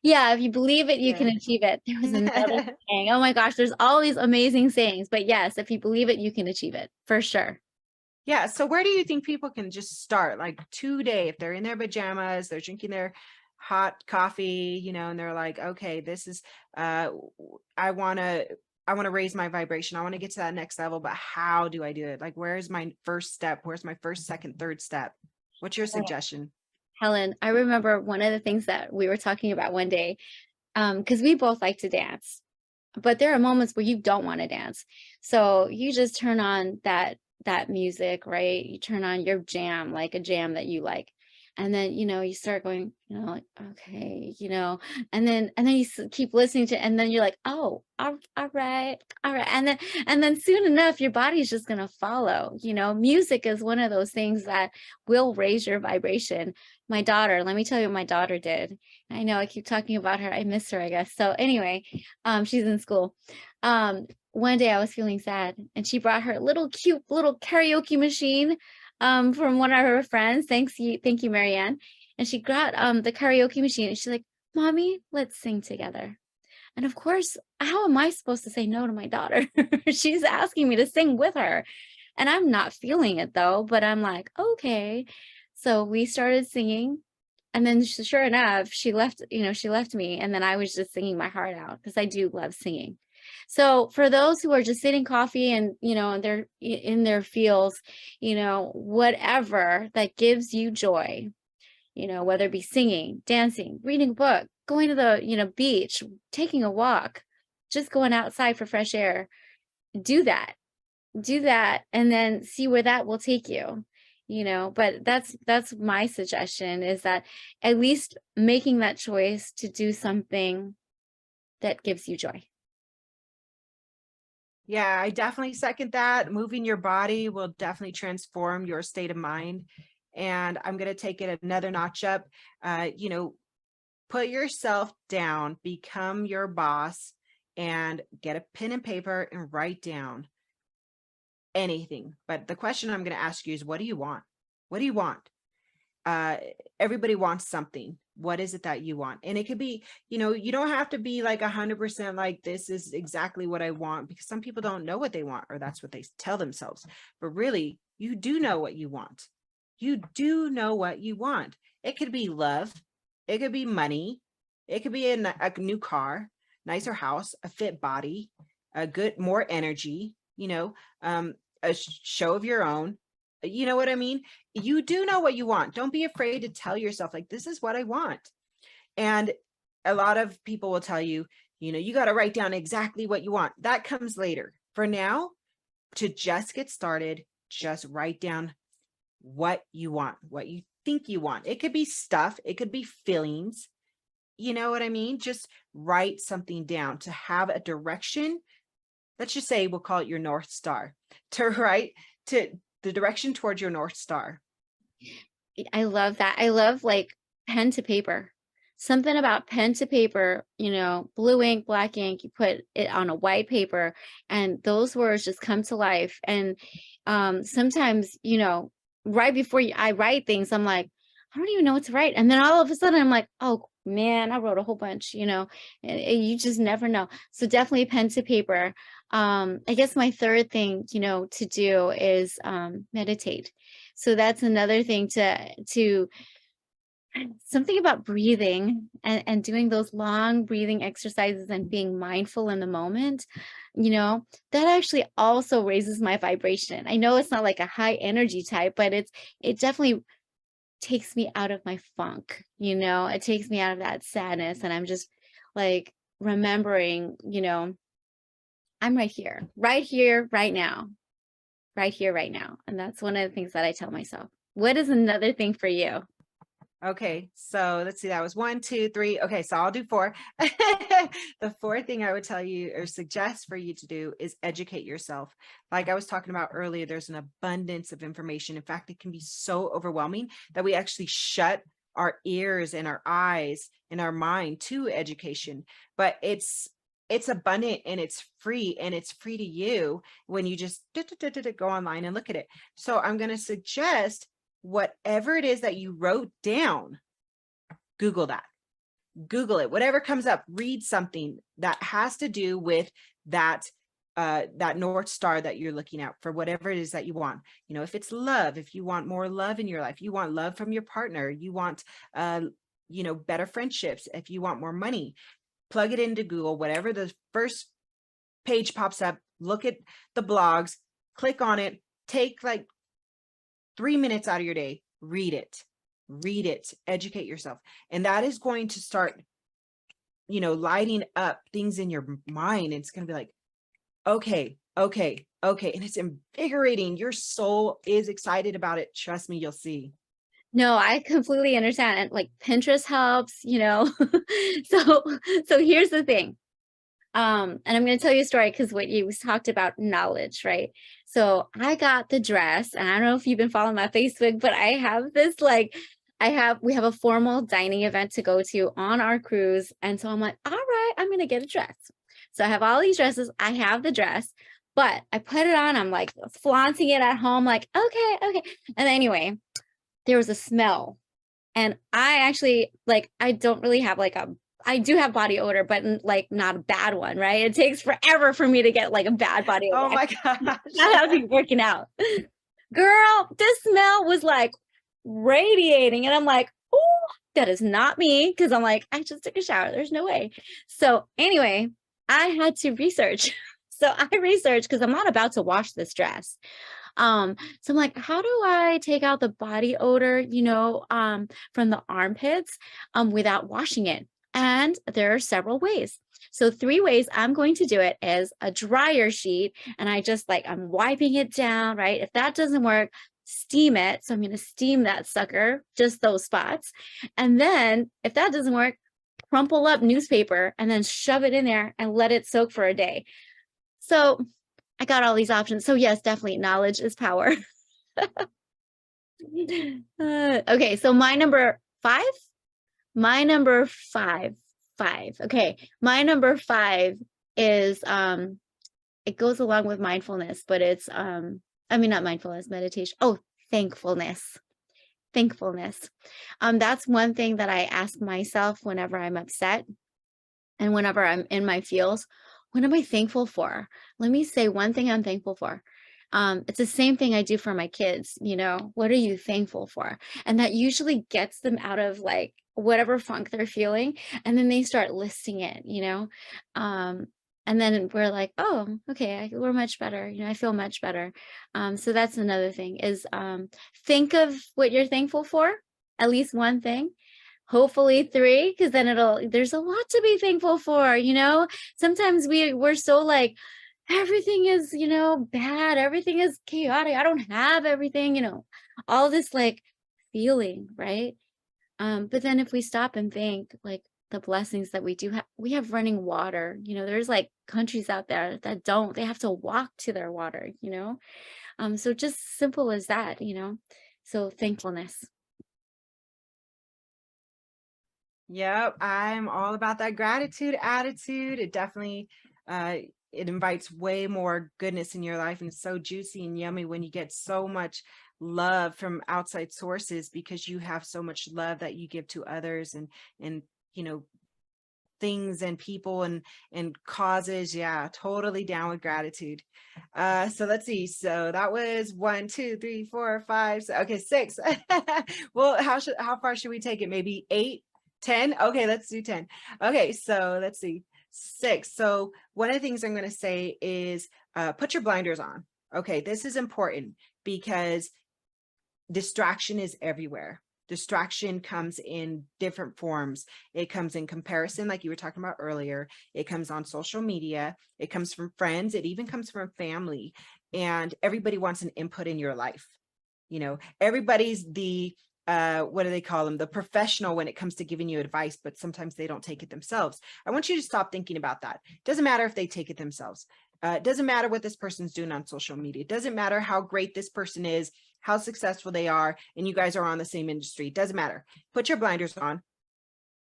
S4: Yeah, if you believe it, you can achieve it. There was another saying. Oh my gosh, there's all these amazing sayings. But yes, if you believe it, you can achieve it, for sure.
S3: Yeah. So where do you think people can just start? Like today, if they're in their pajamas, they're drinking their hot coffee, and they're like, okay, this is, I want to raise my vibration. I want to get to that next level, but how do I do it? Like, where's my first step? Where's my first, second, third step? What's your suggestion?
S4: Helen, I remember one of the things that we were talking about one day, because we both like to dance, but there are moments where you don't want to dance. So you just turn on that music, right? You turn on your jam, like a jam that you like. And then, you start going, like, okay, and then you keep listening to, and then you're like, oh, all right. And then soon enough, your body's just going to follow. Music is one of those things that will raise your vibration. My daughter, let me tell you what my daughter did. I know I keep talking about her. I miss her, I guess. So anyway, she's in school. One day I was feeling sad and she brought her cute little karaoke machine from one of her friends. Thank you, Marianne. And she got the karaoke machine and she's like, Mommy, let's sing together. And of course, how am I supposed to say no to my daughter? She's asking me to sing with her. And I'm not feeling it though, but I'm like, okay. So we started singing. And then sure enough, she left me. And then I was just singing my heart out because I do love singing. So for those who are just sitting coffee and, and they're in their fields, whatever that gives you joy, whether it be singing, dancing, reading a book, going to the, beach, taking a walk, just going outside for fresh air, do that, and then see where that will take you. But that's my suggestion, is that at least making that choice to do something that gives you joy.
S3: Yeah, I definitely second that. Moving your body will definitely transform your state of mind. And I'm going to take it another notch up. Put yourself down, become your boss, and get a pen and paper and write down anything. But the question I'm going to ask you is, what do you want? What do you want? Everybody wants something. What is it that you want? And it could be, you don't have to be like 100% like, this is exactly what I want, because some people don't know what they want, or that's what they tell themselves. But really, you do know what you want. You do know what you want. It could be love. It could be money. It could be a new car, nicer house, a fit body, more energy, a show of your own. You know what I mean? You do know what you want. Don't be afraid to tell yourself, like, this is what I want. And a lot of people will tell you, you got to write down exactly what you want. That comes later. For now, to just get started, just write down what you want, what you think you want. It could be stuff. It could be feelings. You know what I mean? Just write something down to have a direction. Let's just say we'll call it your North Star, to the direction towards your North Star.
S4: I love that. I love, like, pen to paper. Something about pen to paper, blue ink, black ink, you put it on a white paper and those words just come to life. And sometimes, right before I write things, I'm like, I don't even know what to write. And then all of a sudden I'm like, oh man, I wrote a whole bunch, and you just never know. So definitely pen to paper. I guess my third thing, to do is meditate. So that's another thing to something about breathing and doing those long breathing exercises and being mindful in the moment, that actually also raises my vibration. I know it's not like a high energy type, but it definitely takes me out of my funk, it takes me out of that sadness. And I'm just like remembering, I'm right here, right now, right here, right now. And that's one of the things that I tell myself. What is another thing for you?
S3: Okay, so let's see, that was 1, 2, 3. Okay, so I'll do 4. The fourth thing I would tell you or suggest for you to do is educate yourself. Like I was talking about earlier, there's an abundance of information. In fact, it can be so overwhelming that we actually shut our ears and our eyes and our mind to education. But it's abundant and it's free to you when you just go online and look at it. So I'm going to suggest whatever it is that you wrote down, Google that. Google it, whatever comes up, read something that has to do with that North Star that you're looking at for whatever it is that you want. If it's love, if you want more love in your life, you want love from your partner, you want, better friendships, if you want more money, plug it into Google, whatever the first page pops up, look at the blogs, click on it, take like 3 minutes out of your day, read it, educate yourself. And that is going to start, lighting up things in your mind. It's going to be like, okay. And it's invigorating. Your soul is excited about it. Trust me, you'll see.
S4: No, I completely understand. And like Pinterest helps, So here's the thing. And I'm going to tell you a story because what you talked about knowledge, right? So I got the dress, and I don't know if you've been following my Facebook, but I have this we have a formal dining event to go to on our cruise. And so I'm like, all right, I'm going to get a dress. So I have all these dresses. I have the dress, but I put it on. I'm like flaunting it at home, like, okay. And anyway, there was a smell. And I actually I don't really have I do have body odor, but like not a bad one, right? It takes forever for me to get like a bad body odor.
S3: Oh my gosh.
S4: That's how to be working out. Girl, this smell was like radiating. And I'm like, oh, that is not me. Cause I'm like, I just took a shower. There's no way. So anyway, I had to research. So I researched because I'm not about to wash this dress. So I'm like, how do I take out the body odor, from the armpits, without washing it? And there are several ways. So 3 ways I'm going to do it is a dryer sheet. And I just I'm wiping it down, right? If that doesn't work, steam it. So I'm going to steam that sucker, just those spots. And then if that doesn't work, crumple up newspaper and then shove it in there and let it soak for a day. So I got all these options. So yes, definitely knowledge is power. Okay, so my number 5. Okay, my number 5 is it goes along with mindfulness, but it's not mindfulness, meditation. Oh, thankfulness. That's one thing that I ask myself whenever I'm upset and whenever I'm in my feels. What am I thankful for? Let me say one thing I'm thankful for. It's the same thing I do for my kids. What are you thankful for? And that usually gets them out of whatever funk they're feeling. And then they start listing it, and then we're like, oh, okay, we're much better. I feel much better. So that's another thing is think of what you're thankful for, at least one thing. Hopefully 3, because then there's a lot to be thankful for. Sometimes we're so everything is, bad, everything is chaotic, I don't have everything, all this feeling, right? But then if we stop and think the blessings that we do have, we have running water, there's countries out there that don't, they have to walk to their water, so just simple as that, so thankfulness.
S3: Yep, I'm all about that gratitude attitude. It definitely it invites way more goodness in your life, and it's so juicy and yummy when you get so much love from outside sources because you have so much love that you give to others and you know things and people and causes. Yeah, totally down with gratitude. So let's see. So that was 1, 2, 3, 4, 5. Okay, 6. Well, how far should we take it? Maybe 8, 10. Okay, let's do 10. Okay, so let's see. 6. So one of the things I'm going to say is put your blinders on. Okay, this is important because distraction is everywhere. Distraction comes in different forms. It comes in comparison, like you were talking about earlier. It comes on social media. It comes from friends. It even comes from family. And everybody wants an input in your life. You know, everybody's the what do they call them? The professional when it comes to giving you advice, but sometimes they don't take it themselves. I want you to stop thinking about that. It doesn't matter if they take it themselves. It doesn't matter what this person's doing on social media. It doesn't matter how great this person is, how successful they are, and you guys are on the same industry. It doesn't matter. Put your blinders on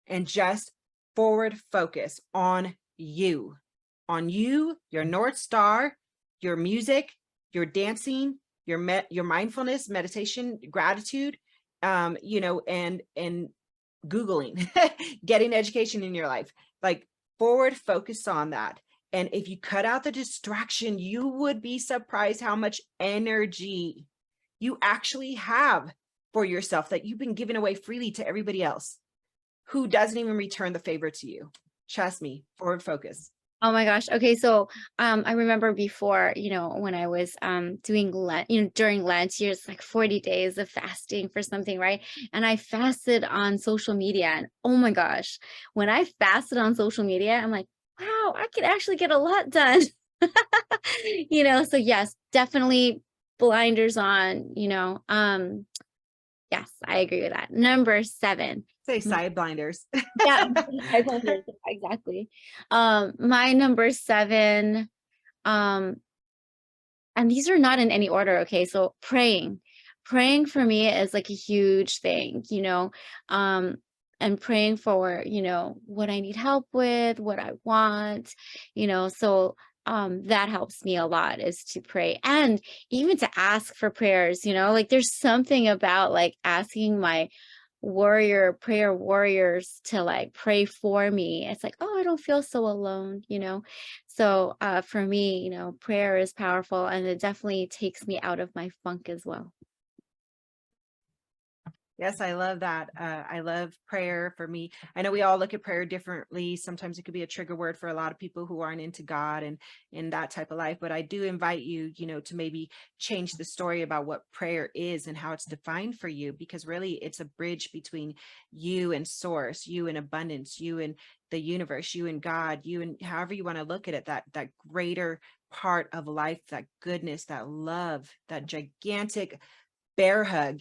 S3: and just forward focus on you, your North Star, your music, your dancing, your mindfulness, meditation, gratitude, you know, and Googling, getting education in your life, like forward focus on that. And if you cut out the distraction, you would be surprised how much energy you actually have for yourself that you've been giving away freely to everybody else who doesn't even return the favor to you. Trust me, forward focus.
S4: Oh my gosh. Okay. So, I remember before, when I was, doing Lent, during Lent, years like 40 days of fasting for something, right? And I fasted on social media, and oh my gosh, when I fasted on social media, I'm like, wow, I could actually get a lot done. So yes, definitely blinders on, yes, I agree with that. Number 7.
S3: Say side blinders.
S4: Yeah, exactly. My number 7, um, and these are not in any order, okay? So praying for me is like a huge thing, and praying for, what I need help with, what I want, so that helps me a lot, is to pray and even to ask for prayers, like there's something about like asking my prayer warriors to like pray for me. It's like, oh, I don't feel so alone. So for me, prayer is powerful, and it definitely takes me out of my funk as well.
S3: Yes, I love that. I love prayer for me. I know we all look at prayer differently. Sometimes it could be a trigger word for a lot of people who aren't into God and in that type of life. But I do invite you, to maybe change the story about what prayer is and how it's defined for you, because really it's a bridge between you and source, you and abundance, you and the universe, you and God, you and however you want to look at it, that greater part of life, that goodness, that love, that gigantic bear hug.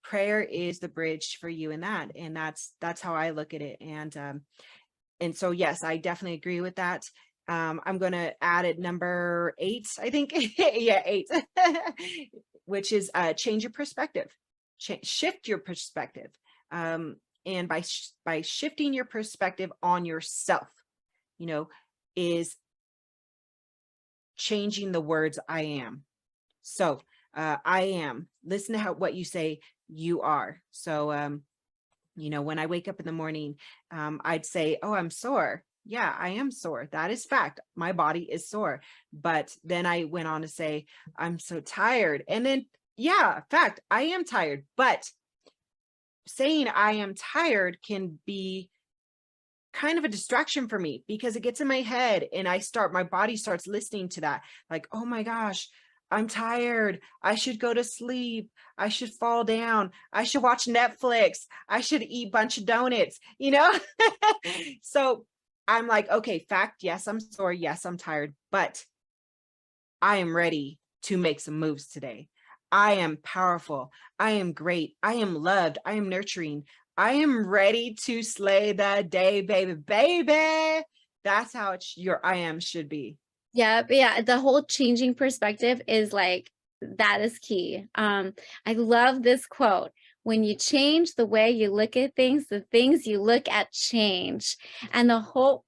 S3: Prayer is the bridge for you in that, and that's how I look at it. And so yes, I definitely agree with that. I'm going to add it number 8, I think. Yeah, 8. Which is change your perspective. Shift your perspective. And by shifting your perspective on yourself, is changing the words I am. So I am, listen to what you say you are. So, when I wake up in the morning, I'd say, oh, I'm sore. Yeah, I am sore. That is fact. My body is sore. But then I went on to say, I'm so tired. And then, yeah, fact, I am tired. But saying I am tired can be kind of a distraction for me because it gets in my head and my body starts listening to that. Like, oh my gosh, I'm tired. I should go to sleep. I should fall down. I should watch Netflix. I should eat a bunch of donuts, So I'm like, okay, fact, yes, I'm sore. Yes, I'm tired, but I am ready to make some moves today. I am powerful. I am great. I am loved. I am nurturing. I am ready to slay the day, baby, baby. That's how your I am should be.
S4: Yeah, but yeah, the whole changing perspective is like, that is key. I love this quote. When you change the way you look at things, the things you look at change. And the whole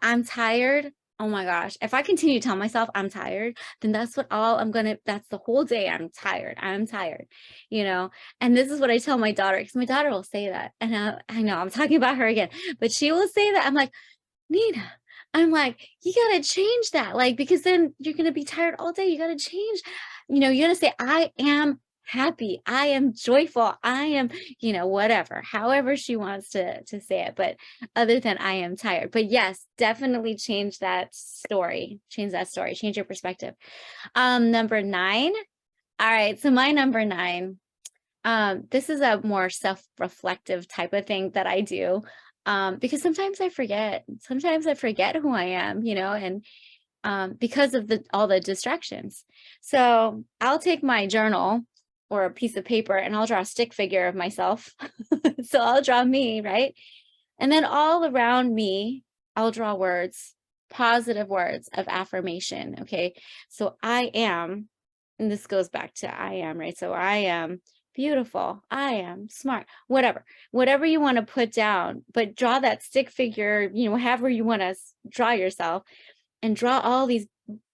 S4: I'm tired. Oh my gosh. If I continue to tell myself I'm tired, then that's that's the whole day. I'm tired. I'm tired, you know? And this is what I tell my daughter, because my daughter will say that. And I know I'm talking about her again, but she will say that. I'm like, Nina, I'm like, you got to change that. Like, because then you're going to be tired all day. You got to change, you got to say, I am happy. I am joyful. I am, whatever, however she wants to say it. But other than I am tired. But yes, definitely change that story. Change that story. Change your perspective. Number 9. All right. So my number 9, this is a more self-reflective type of thing that I do. Because sometimes I forget who I am, and because of all the distractions. So I'll take my journal or a piece of paper and I'll draw a stick figure of myself. So I'll draw me, right? And then all around me, I'll draw words, positive words of affirmation. Okay. So I am, and this goes back to I am, right? So I am beautiful. I am smart, whatever you want to put down, but draw that stick figure, however you want to draw yourself, and draw all these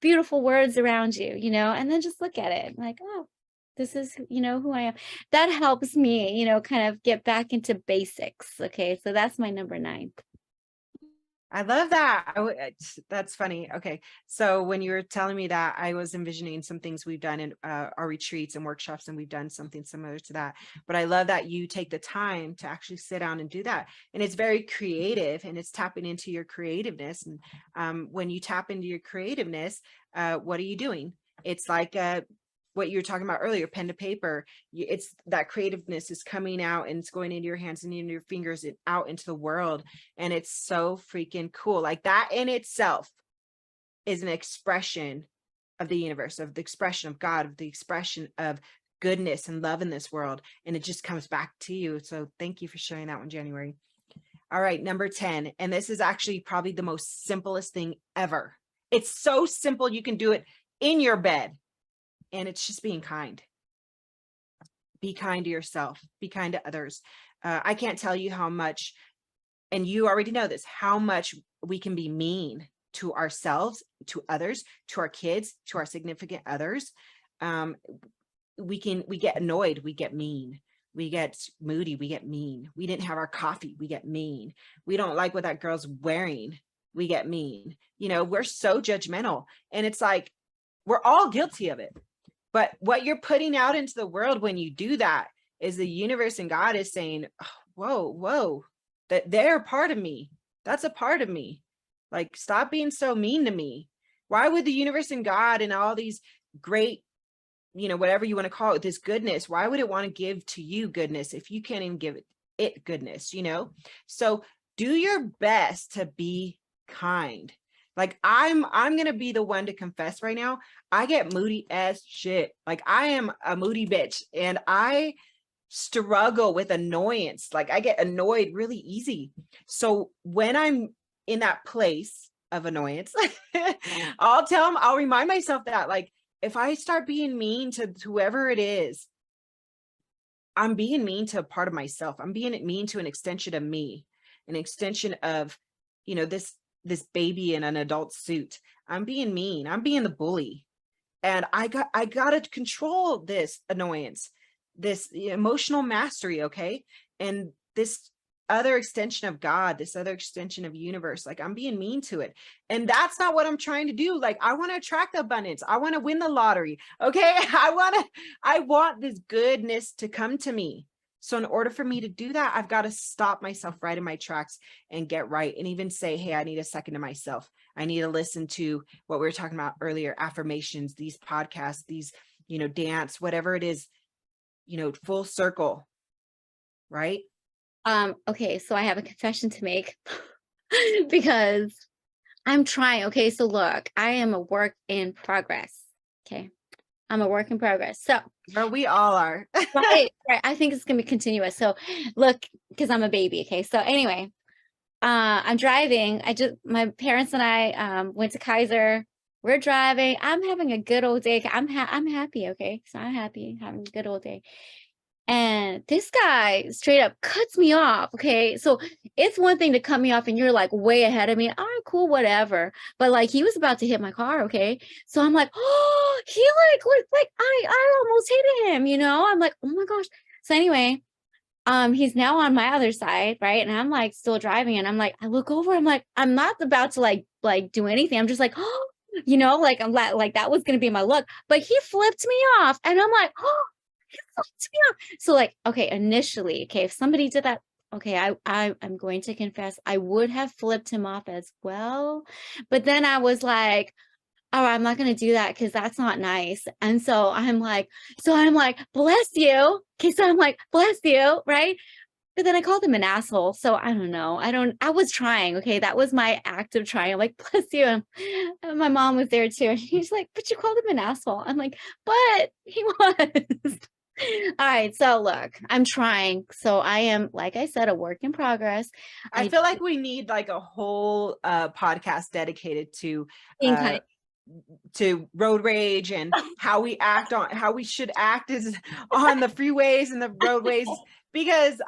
S4: beautiful words around you, and then just look at it like, oh, this is, who I am. That helps me, kind of get back into basics. Okay. So that's my number 9.
S3: I love that. That's funny. Okay. So when you were telling me that, I was envisioning some things we've done in our retreats and workshops, and we've done something similar to that. But I love that you take the time to actually sit down and do that. And it's very creative, and it's tapping into your creativeness. And when you tap into your creativeness, what are you doing? It's like what you were talking about earlier, pen to paper. It's that creativeness is coming out and it's going into your hands and into your fingers and out into the world. And it's so freaking cool. Like that in itself is an expression of the universe, of the expression of God, of the expression of goodness and love in this world. And it just comes back to you. So thank you for sharing that one, January. All right, number 10. And this is actually probably the most simplest thing ever. It's so simple. You can do it in your bed. And it's just being kind. Be kind to yourself. Be kind to others. I can't tell you how much, and you already know this, how much we can be mean to ourselves, to others, to our kids, to our significant others. We get annoyed, we get mean. We get moody, we get mean. We didn't have our coffee, we get mean. We don't like what that girl's wearing, we get mean. We're so judgmental. And it's like, we're all guilty of it. But what you're putting out into the world when you do that is the universe and God is saying, oh, whoa, that they're part of me. That's a part of me. Like, stop being so mean to me. Why would the universe and God and all these great, whatever you want to call it, this goodness, why would it want to give to you goodness if you can't even give it goodness, So do your best to be kind. Like I'm going to be the one to confess right now. I get moody as shit. Like I am a moody bitch and I struggle with annoyance. Like I get annoyed really easy. So when I'm in that place of annoyance, I'll remind myself that like, if I start being mean to whoever it is, I'm being mean to a part of myself. I'm being mean to an extension of me, an extension of, this baby in an adult suit. I'm being mean. I'm being the bully. And I got to control this annoyance, this emotional mastery. Okay. And this other extension of God, this other extension of universe, like I'm being mean to it. And that's not what I'm trying to do. Like I want to attract abundance. I want to win the lottery. Okay. I want this goodness to come to me. So in order for me to do that, I've got to stop myself right in my tracks and get right. And even say, hey, I need a second to myself. I need to listen to what we were talking about earlier, affirmations, these podcasts, these, dance, whatever it is, full circle. Right.
S4: Okay. So I have a confession to make because I'm trying. Okay. So look, I am a work in progress. Okay. I'm a work in progress. So
S3: well, we all are.
S4: right. I think it's gonna be continuous. So look, because I'm a baby. Okay. So anyway, I'm driving. My parents and I went to Kaiser. We're driving. I'm having a good old day. I'm happy. Okay. So I'm happy having a good old day. And this guy straight up cuts me off. Okay. So it's one thing to cut me off and you're like way ahead of me. All right, cool, whatever. But like he was about to hit my car. Okay. So I'm like, oh, he like looked like I almost hit him, you know? I'm like, oh my gosh. So anyway, he's now on my other side, right? And I'm like still driving and I'm like, I look over, I'm like, I'm not about to like do anything. I'm just like, oh, you know, like I'm like that was gonna be my look. But he flipped me off and I'm like, oh, he flipped me off. So like, okay, initially, okay, if somebody did that, okay, I'm going to confess I would have flipped him off as well. But then I was like, oh, I'm not going to do that because that's not nice. And so I'm like, bless you. Okay. So I'm like, bless you. Right. But then I called him an asshole. So I don't know. I was trying. Okay. That was my act of trying. I'm like, bless you. And my mom was there too. And she's like, but you called him an asshole. I'm like, but he was. All right. So look, I'm trying. So I am, like I said, a work in progress.
S3: I feel like we need like a whole podcast dedicated
S4: being kind.
S3: to road rage and how we should act is on the freeways and the roadways, because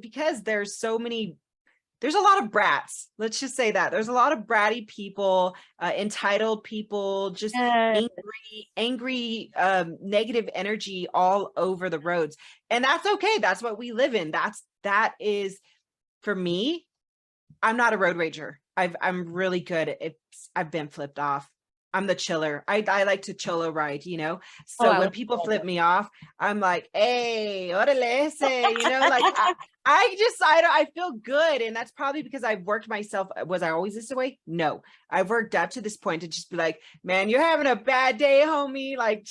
S3: because there's a lot of brats. Let's just say that there's a lot of bratty people, entitled people, just angry, negative energy all over the roads. And that's okay. That's what we live in. That is, for me, I'm not a road rager. I'm really good at I've been flipped off. I'm the chiller. I like to cholo ride, So when people flip me off, I'm like, hey, orale ese, like I feel good. And that's probably because I've worked myself. Was I always this way? No, I've worked up to this point to just be like, man, you're having a bad day, homie. Like,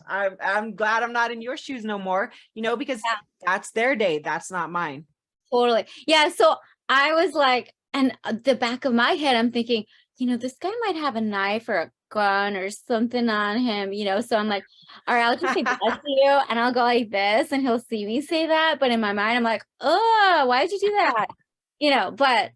S3: I'm glad I'm not in your shoes no more, because that's their day. That's not mine.
S4: Totally. Yeah. So I was like, and the back of my head, I'm thinking, this guy might have a knife or a gun or something on him, so I'm like, all right, I'll just say bless you and I'll go like this and he'll see me say that. But in my mind, I'm like, oh, why'd you do that? But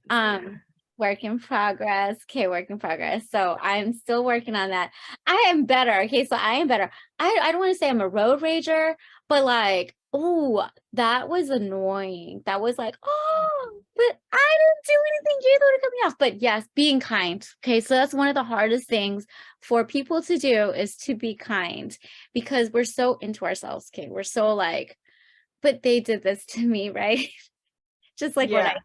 S4: work in progress. Okay, work in progress. So I'm still working on that. I am better. Okay, so I am better. I don't want to say I'm a road rager, but like, oh, that was annoying. That was like, oh, but I didn't do anything. You're the one to cut me off. But yes, being kind. Okay, so that's one of the hardest things for people to do is to be kind, because we're so into ourselves. Okay, we're so like, but they did this to me, right? Just like what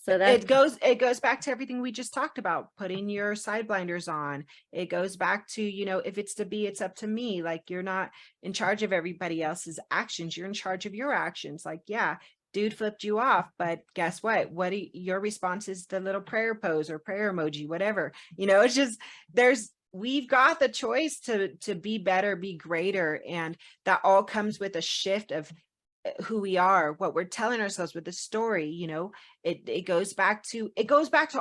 S4: so that
S3: it goes back to everything we just talked about, putting your side blinders on. It goes back to, if it's to be, it's up to me. Like, you're not in charge of everybody else's actions. You're in charge of your actions. Like, yeah, dude flipped you off, but guess what? Your response is the little prayer pose or prayer emoji, whatever. It's just, we've got the choice to be better, be greater. And that all comes with a shift of who we are, what we're telling ourselves with the story. It goes back to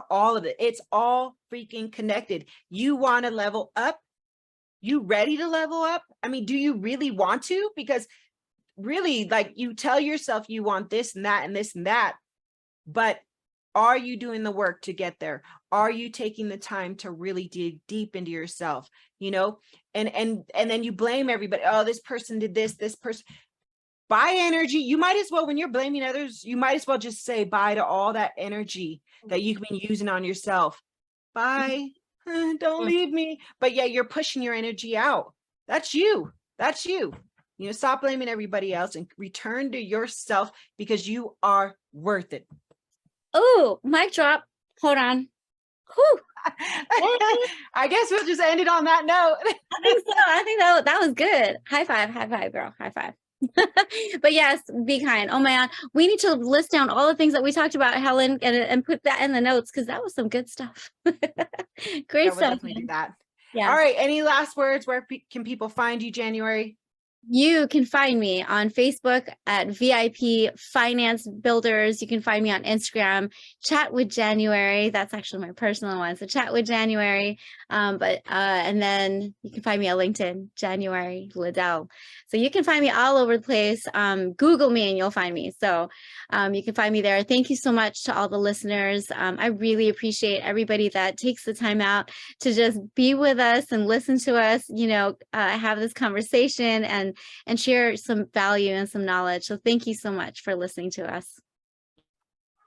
S3: all of it. It's all freaking connected. You want to level up? You ready to level up? I mean, do you really want to? Because really, like, you tell yourself you want this and that and this and that, but are you doing the work to get there? Are you taking the time to really dig deep into yourself? And then you blame everybody. Oh, this person did this person. Bye energy. You might as well, when you're blaming others, you might as well just say bye to all that energy that you've been using on yourself. Bye. Don't leave me. But yeah, you're pushing your energy out. That's you. Stop blaming everybody else and return to yourself, because you are worth it.
S4: Oh, mic drop. Hold on. Whew.
S3: I guess we'll just end it on that note.
S4: I think so. I think that was good. High five, girl. High five. But yes, be kind. Oh man, we need to list down all the things that we talked about, Helen, and put that in the notes, because that was some good stuff. Great stuff.
S3: Definitely do that.
S4: Yeah.
S3: All right. Any last words? Where can people find you, January?
S4: You can find me on Facebook at VIP Finance Builders. You can find me on Instagram, Chat with January. That's actually my personal one. So Chat with January. And then you can find me on LinkedIn, January Liddell. So you can find me all over the place. Google me and you'll find me. So you can find me there. Thank you so much to all the listeners. I really appreciate everybody that takes the time out to just be with us and listen to us, have this conversation and and share some value and some knowledge. So thank you so much for listening to us.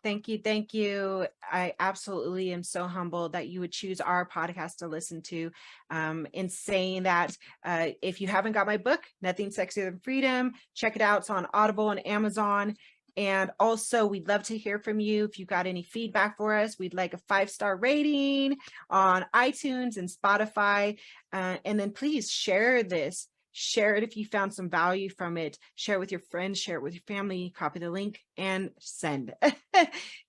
S3: Thank you. Thank you. I absolutely am so humbled that you would choose our podcast to listen to. In saying that, if you haven't got my book, Nothing Sexier Than Freedom, check it out. It's on Audible and Amazon. And also, we'd love to hear from you. If you got any feedback for us, we'd like a 5-star rating on iTunes and Spotify. And then please share this. Share it if you found some value from it. Share it with your friends, share it with your family, copy the link and send.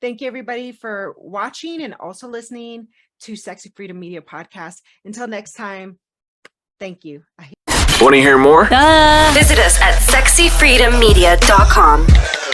S3: Thank you everybody for watching and also listening to Sexy Freedom Media Podcast. Until next time, thank you.
S2: Want to hear more?
S1: Visit us at SexyFreedomMedia.com.